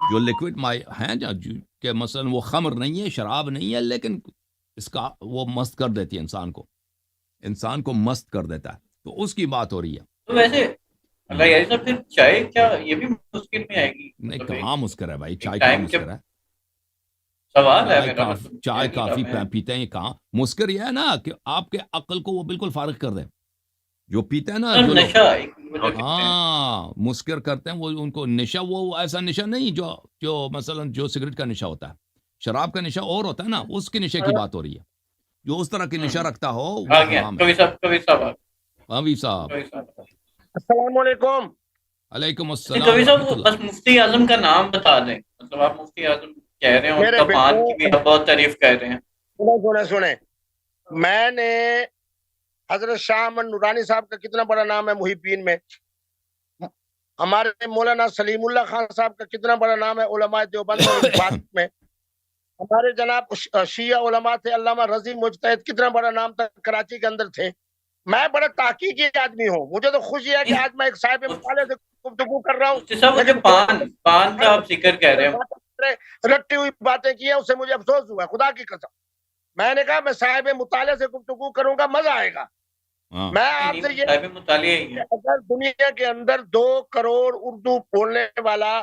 جو لیکوڈ ہیں کہ مثلا وہ خمر نہیں ہے، شراب نہیں ہے، لیکن اس کا وہ مست کر دیتی ہے انسان کو مست کر دیتا ہے، تو اس کی بات ہو رہی ہے۔ تو ویسے اللہ یار صاحب، پھر چائے کیا یہ بھی مشکل میں آئے گی؟ نہیں، مطلب کہاں مسکر ہے بھائی، چائے ٹائم کہاں مسکر ہے؟ سوال ہے میرا، چائے کافی پیتے ہیں، یہ کہاں مسکر، یہ ہے نا کہ آپ کے عقل کو وہ بالکل فارغ کر دیں، جو پیتے ہیں نا، جو لوگ نشہ ایک ہاں مسکر کرتے ہیں، وہ ان کو نشہ، وہ ایسا نشہ نہیں جو مثلا جو سگریٹ کا نشہ ہوتا ہے، شراب کا نشہ اور ہوتا ہے نا، اس کے نشے کی بات ہو رہی ہے، جو اس طرح کی نشہ رکھتا ہو وہ آ گیا۔ حرام ہے۔ کبھی صاحب حبیب صاحب السلام علیکم۔ علیکم السلام کبھی ورحمۃ صاحب، اللہ۔ بس مفتی اعظم کا نام بتا دیں، مطلب آپ مفتی اعظم کہہ رہے ہیں، ان میرے کا پان بیٹے، کی بھی آپ بہت تعریف کر رہے ہیں۔ سنیں، میں نے حضرت شاہ احمد نورانی صاحب کا کتنا بڑا نام ہے محبین میں، ہمارے مولانا سلیم اللہ خان صاحب کا کتنا بڑا نام ہے علماء دیوبند اور اقبال میں، ہمارے جناب شیعہ علماء تھے، علامہ رضی مجتہد، کتنا بڑا نام تھا، کراچی کے اندر تھے۔ میں بڑا تحقیقی آدمی ہوں، مجھے تو خوشی ہے کہ آج میں ایک صاحب مطالعے سے گفتگو کر رہا ہوں، مفتی صاحب، لیکن پان کا آپ ذکر کہہ رہے ہیں، رٹی ہوئی باتیں کی ہیں، اس سے مجھے افسوس ہوا، خدا کی قسم۔ میں نے کہا میں صاحب مطالعے سے گفتگو کروں گا، مزہ آئے گا۔ میں آپ سے یہ مطالعہ ہی ہے۔ اگر دنیا کے اندر 2 کروڑ اردو بولنے والا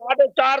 4.5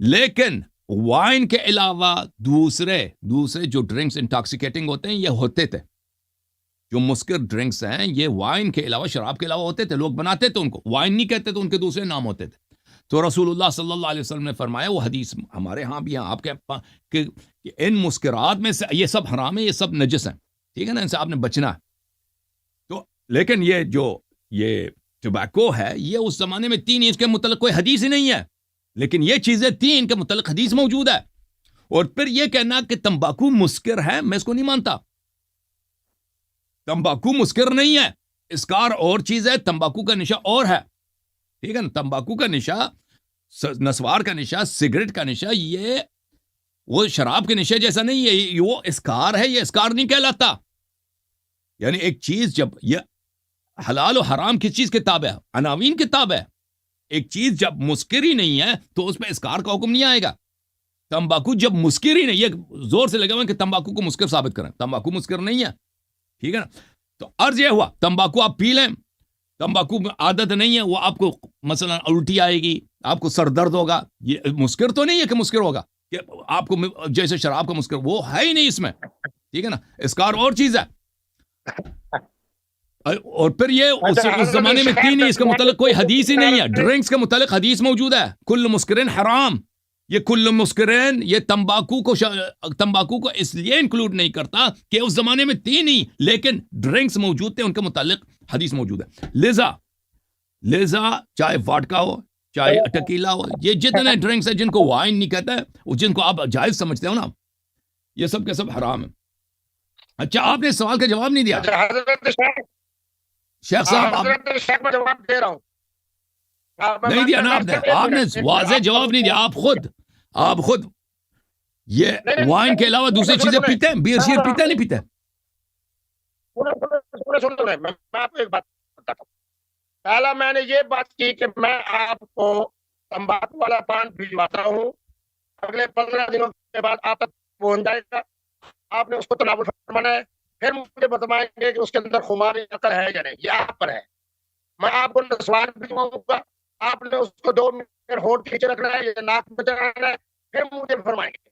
لیکن وائن کے علاوہ دوسرے جو ڈرنکس انٹاکسیکیٹنگ ہوتے ہیں یہ ہوتے تھے، جو مسکر ڈرنکس ہیں یہ وائن کے علاوہ، شراب کے علاوہ ہوتے تھے، لوگ بناتے تھے ان کو، وائن نہیں کہتے تھے، ان کے دوسرے نام ہوتے تھے. تو رسول اللہ صلی اللہ علیہ وسلم نے فرمایا، وہ حدیث ہمارے ہاں بھی ہیں، آپ کے کہ ان مسکرات میں سے یہ سب حرام ہے، یہ سب نجس ہیں، ٹھیک ہے نا، ان سے آپ نے بچنا ہے. تو لیکن یہ ٹبیکو ہے، یہ اس زمانے میں تھی نہیں، اس کے متعلق کوئی حدیث ہی نہیں ہے، لیکن یہ چیزیں تھیں، ان کے متعلق حدیث موجود ہے. اور پھر یہ کہنا کہ تمباکو مسکر ہے، میں اس کو نہیں مانتا. تمباکو مسکر نہیں ہے، اسکار اور چیز ہے، تمباکو کا نشہ اور ہے، ٹھیک ہے نا. تمباکو کا نشہ، نسوار کا نشہ، سگریٹ کا نشہ، یہ وہ شراب کے نشے جیسا نہیں ہے، یہ وہ اسکار ہے، یہ اسکار نہیں کہلاتا. یعنی ایک چیز جب یہ حلال و حرام کس چیز کتاب ہے؟ عناوین کتاب ہے. ایک چیز جب مسکر ہی نہیں ہے تو اس میں اسکار کا حکم نہیں آئے گا. تمباکو جب مسکر ہی نہیں، یہ زور سے لگا ہوا کہ تمباکو کو مسکر ثابت کریں، تمباکو مسکر نہیں ہے، ٹھیک ہے نا. تو عرض یہ ہوا تمباکو آپ پی لیں، تمباکو میں عادت نہیں ہے، وہ آپ کو مثلا الٹی آئے گی، آپ کو سر درد ہوگا، یہ مسکر تو نہیں ہے کہ مسکر ہوگا کہ آپ کو جیسے شراب کا مسکر، وہ ہے ہی نہیں اس میں، ٹھیک ہے نا. اسکار اور چیز ہے. اور پھر یہ اس زمانے میں تھی نہیں، اس کے متعلق کوئی حدیث ہی نہیں ہے. ڈرنکس کے متعلق حدیث موجود ہے، کل مسکرین حرام. یہ کل مسکرین یہ تمباکو کو اس لیے انکلوڈ نہیں کرتا کہ اس زمانے میں تھی نہیں، لیکن ڈرنکس موجود تھے، ان کے متعلق حدیث موجود ہے. لہذا چاہے واڈکا ہو، چاہے ٹکیلا ہو، یہ جتنے ڈرنکس ہیں جن کو وائن نہیں کہتا ہے، جن کو آپ جائز سمجھتے ہو نا، یہ سب کے سب حرام ہیں. اچھا، آپ نے سوال کا جواب نہیں دیا. شیخ صاحب میں جواب دے رہا ہوں. نہیں دیا نا آپ نے واضح جواب نہیں دیا. آپ خود یہ وائن کے علاوہ دوسری چیزیں پیتے ہیں، بیئر شیر پیتے نہیں پیتے؟ میں آپ کو ایک بات بتاتا ہوں. پہلا میں نے یہ بات کی کہ میں آپ کو تمباکو والا پان بھجواتا ہوں، اگلے 15 دنوں کے بعد آپ تک پہنچ جائے گا، آپ نے اس کو تناول فرمانا ہے، پھر مجھے بتائیں گے کہ اس کے اندر خمار عقل ہے یا نہیں، یہ آپ پر ہے. میں آپ کو نسوار بھجواؤں گا، آپ نے اس کو 2 منٹ ہونٹ کھینچے رکھنا ہے یا ناک میں چڑھانا ہے، پھر مجھے فرمائیں گے.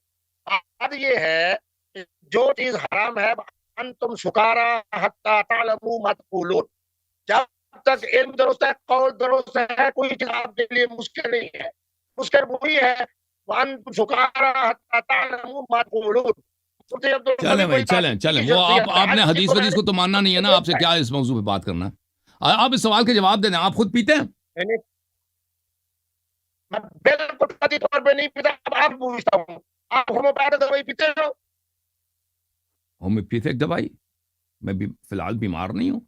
آج یہ ہے کہ جو چیز حرام ہے، انتم سکارا حتی تعلموا ما تقولون، جب تک علم درست ہے، قول درست ہے، کوئی چیز آپ کے لیے مشکل نہیں ہے. مشکل وہی ہے وانتم سکارا حتی تعلموا ما تقولون. چلیں بھائی، چلیں وہ آپ نے حدیث کو تو ماننا نہیں ہے نا، آپ سے کیا اس موضوع پہ بات کرنا. آپ اس سوال کے جواب دیں. آپ خود پیتے ہیں؟ میں بالکل قطعی طور پہ نہیں پیتا. اب آپ پوچھتا ہوں، آپ ہومیوپیتھک دوائی پیتے ہو؟ ہومیوپیتھک دوائی میں بھی فی الحال بیمار نہیں ہوں،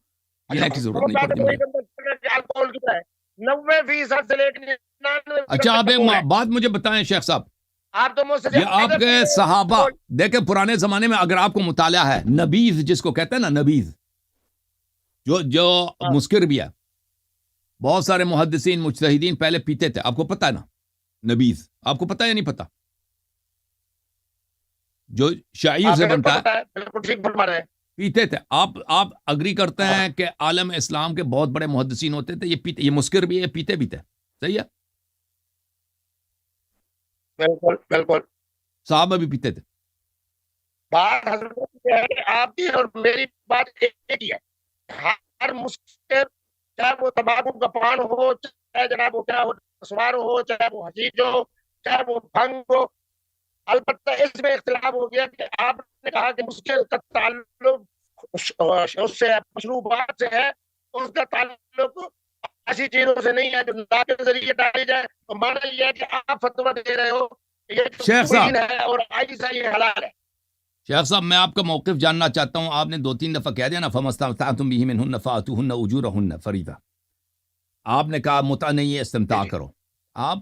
پینے کی ضرورت نہیں پڑتی مجھے. الکوہول کتنا ہے؟ 90% سے لے کے 99%. اچھا، آپ ایک بات مجھے بتائیں شیخ صاحب، آپ تو مجھ سے یہ آپ کے صحابہ دیکھیں، پرانے زمانے میں اگر آپ کو مطالعہ ہے، نبیذ جس کو کہتے ہیں نا، نبیذ جو مسکر بھی ہے، بہت سارے محدثین مجتہدین پہلے پیتے تھے، آپ کو پتہ ہے نا نبیذ، آپ کو پتہ ہے یا نہیں پتہ؟ جو شعیر سے بنتا ہے، بالکل ٹھیک فرما رہے ہیں، پیتے تھے. آپ اگری کرتے ہیں کہ عالم اسلام کے بہت بڑے محدثین ہوتے تھے، یہ پیتے، یہ مسکر بھی ہے، پیتے بھی تھے، صحیح ہے؟ بالکل بالکل. صحابہ بھی پیتے تھے. بات حضرت یہ ہے کہ آپ کی اور میری بات ایک ہی ہے. ہر مسکر، چاہے وہ تمباکو کا پان ہو، چاہے جناب وہ کیا ہو، سوار ہو، چاہے وہ حشیش ہو، چاہے وہ بھنگ ہو، البتہ اس میں اختلاف ہو گیا کہ آپ نے کہا کہ مسکر کا تعلق اس سے مشروبات سے ہے، اس کا تعلق ایسی چیزوں سے نہیں ہے جو ناک کے ذریعے ڈالی جائے. تو مانا یہ ہے کہ آپ فتویٰ دے رہے ہو کہ یہ شیخ صاحب ہے اور آئیسا یہ حلال ہے. شیخ صاحب، میں آپ کا موقف جاننا چاہتا ہوں. آپ نے 2-3 دفعہ کہہ دیا نا، فَمَسْتَمْتَعْتُمْ بِهِ مِنْهُنَّ فَآتُوهُنَّ أُجُورَهُنَّ فَرِيضَةً. آپ نے کہا متع نہیں ہے، استمتاع کرو. آپ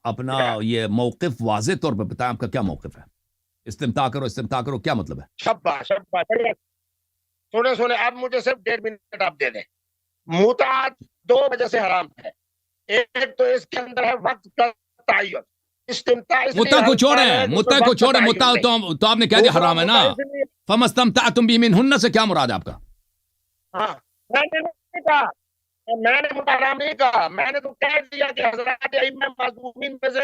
اپنا یہ موقف واضح طور پہ بتائیں، آپ کا کیا موقف ہے؟ استمتاع کرو کیا مطلب ہے؟ شبہ سنے آپ مجھے صرف 1.5 منٹ آپ دے دیں. متعہ 2 وجہ سے حرام ہے. ایک تو اس کے اندر ہے وقت کا تعین. متع کو چھوڑیں، متع تو آپ نے کہہ دیا حرام ہے نا. فَمَسْتَمْتَعْتُمْ بِهِ مِنْهُنَّ سے کیا مراد ہے آپ کا؟ ہاں، میں نے متع حرام نہیں کہا، میں نے تو کہہ دیا کہ حضرات ائمہ معصومین میں سے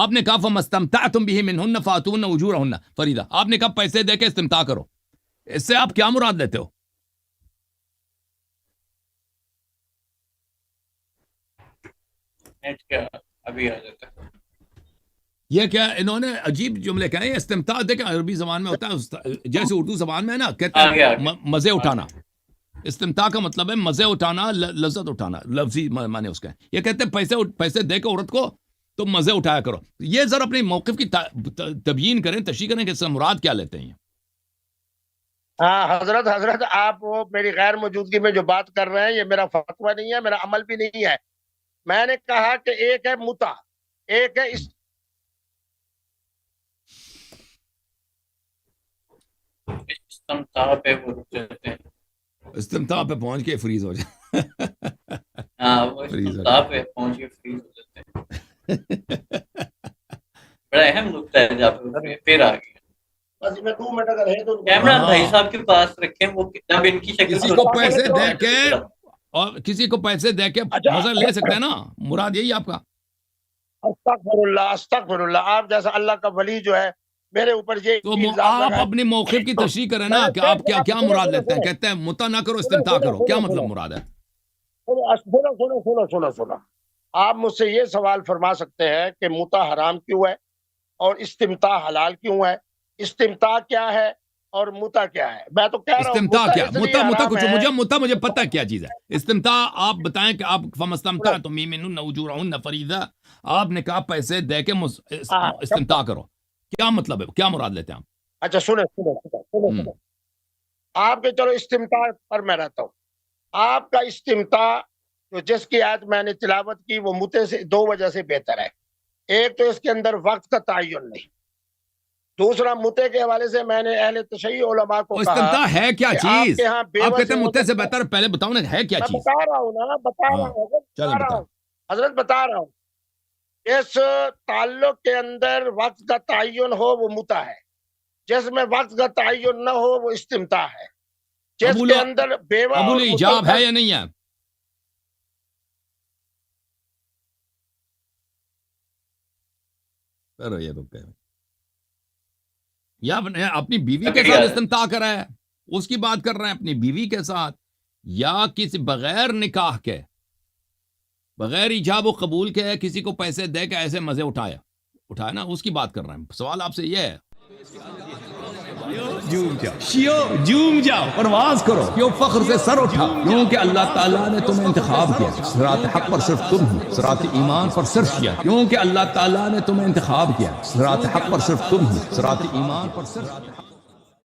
آپ نے کہا فَمَسْتَمْتَعْتُمْ بِهِ مِنْهُنَّ فَآتُوهُنَّ أُجُورَهُنَّ فریدہ, آپ نے کہا پیسے دے کے استمتاع کرو. اس سے آپ کیا مراد لیتے ہو؟ نیٹ کیا ابھی آ جاتا ہے. یہ کیا انہوں نے عجیب جملے کہے ہیں. استمتاع دیکھیں عربی زبان میں ہوتا ہے جیسے اردو زبان میں ہے نا, کہتے آگے ہیں آگے. مزے اٹھانا. استمتاع کا مطلب ہے مزے اٹھانا, لذت اٹھانا, لفظی معنی اس کا ہے. یہ کہتے ہیں پیسے دے کے عورت کو تم مزے اٹھایا کرو. یہ ذرا اپنے موقف کی تبیین کریں, تشریح کریں کہ اس سے مراد کیا لیتے ہیں. ہاں حضرت آپ وہ میری غیر موجودگی میں جو بات کر رہے ہیں یہ میرا فتویٰ نہیں ہے, میرا عمل بھی نہیں ہے. میں نے کہا کہ ایک ہے متا, ایک ہے استمتاع پہ وہ رک جاتے ہیں. استمتاع پہ پہنچ کے فریز ہو جائے. ہاں وہ فریز ہو استمتاع پہ پہنچ کے فریز ہو جاتے ہیں. بڑا اہم نقطہ ہے جہاں پھر آ گیا. بس میں 2 منٹ اگر ہے تو کیمرہ ہاں. بھائی صاحب کے پاس رکھیں, وہ جب ان کی شکل کسی کو پیسے دے کے اور کسی کو پیسے دے کے مزہ لے سکتے ہیں نا, مراد یہی آپ کا. استغفر اللہ. آپ جیسا اللہ کا ولی جو ہے میرے اوپر یہ تو الزام آپ لگائے. اپنے موقف کی تشریح کریں نا کہ آپ کیا مراد لیتے ہیں. کہتے ہیں متا نہ کرو استمتاع کرو, کیا مطلب مراد ہے؟ سنو. آپ مجھ سے یہ سوال فرما سکتے ہیں کہ متا حرام کیوں ہے اور استمتاع حلال کیوں ہے؟ استمتاع کیا ہے اور متا کیا ہے؟ میں تو کہہ رہا ہوں استمتاع کیا, اس لیے متا حرام کچھ ہے. مجھے پتہ ہے کیا چیز ہے. استمتاع آپ بتائیں کہ آپ فَمَسْتَمْتَعْتُم مِّنْهُنَّ أُجُورَهُنَّ فَرِيضَةً, آپ نے کہا پیسے دے کے استمتاع کرو, کیا مطلب ہے, کیا مراد لیتے ہیں آپ؟ اچھا سنیں. آپ کے چلو استمتاع پر میں رہتا ہوں. آپ کا استمتاع جو جس کی آیت میں نے تلاوت کی وہ متے سے 2 وجہ سے بہتر ہے. ایک تو اس کے اندر وقت کا تعین نہیں, دوسرا متے کے حوالے سے میں نے اہل تشیع علماء کو کہا استمتاع ہے کیا کہ آپ چیز؟ کے ہاں آپ کہتے ہیں بیوہ متے سے بہتر, پہلے بتاؤ نا ہے کیا میں چیز. بتا رہا ہوں نا, بتا رہا ہوں حضرت, بتا رہا ہوں. اس تعلق کے اندر وقت کا تعین ہو وہ متا ہے, جس میں وقت کا تعین نہ ہو وہ استمتاع ہے. جس کے اندر بیوہ قبول اور ایجاب ہے یا نہیں ہے؟ یہ تو یا اپنی بیوی کے ساتھ استمتاع کر رہا ہے, اس کی بات کر رہے ہیں اپنی بیوی کے ساتھ, یا کسی بغیر نکاح کے, بغیر ایجاب و قبول کے کسی کو پیسے دے کے ایسے مزے اٹھایا نا, اس کی بات کر رہے ہیں. سوال آپ سے یہ ہے, جوم جاؤ پرواز کرو, کیوں فخر سے سر اٹھا, کیونکہ اللہ تعالیٰ نے تمہیں انتخاب کیا. صراط حق پر صرف تم ہو, صراط ایمان پر صرف کیا, کیونکہ اللہ تعالیٰ نے تمہیں انتخاب کیا. صراط حق پر صرف تم ہو, صراط ایمان پر صرف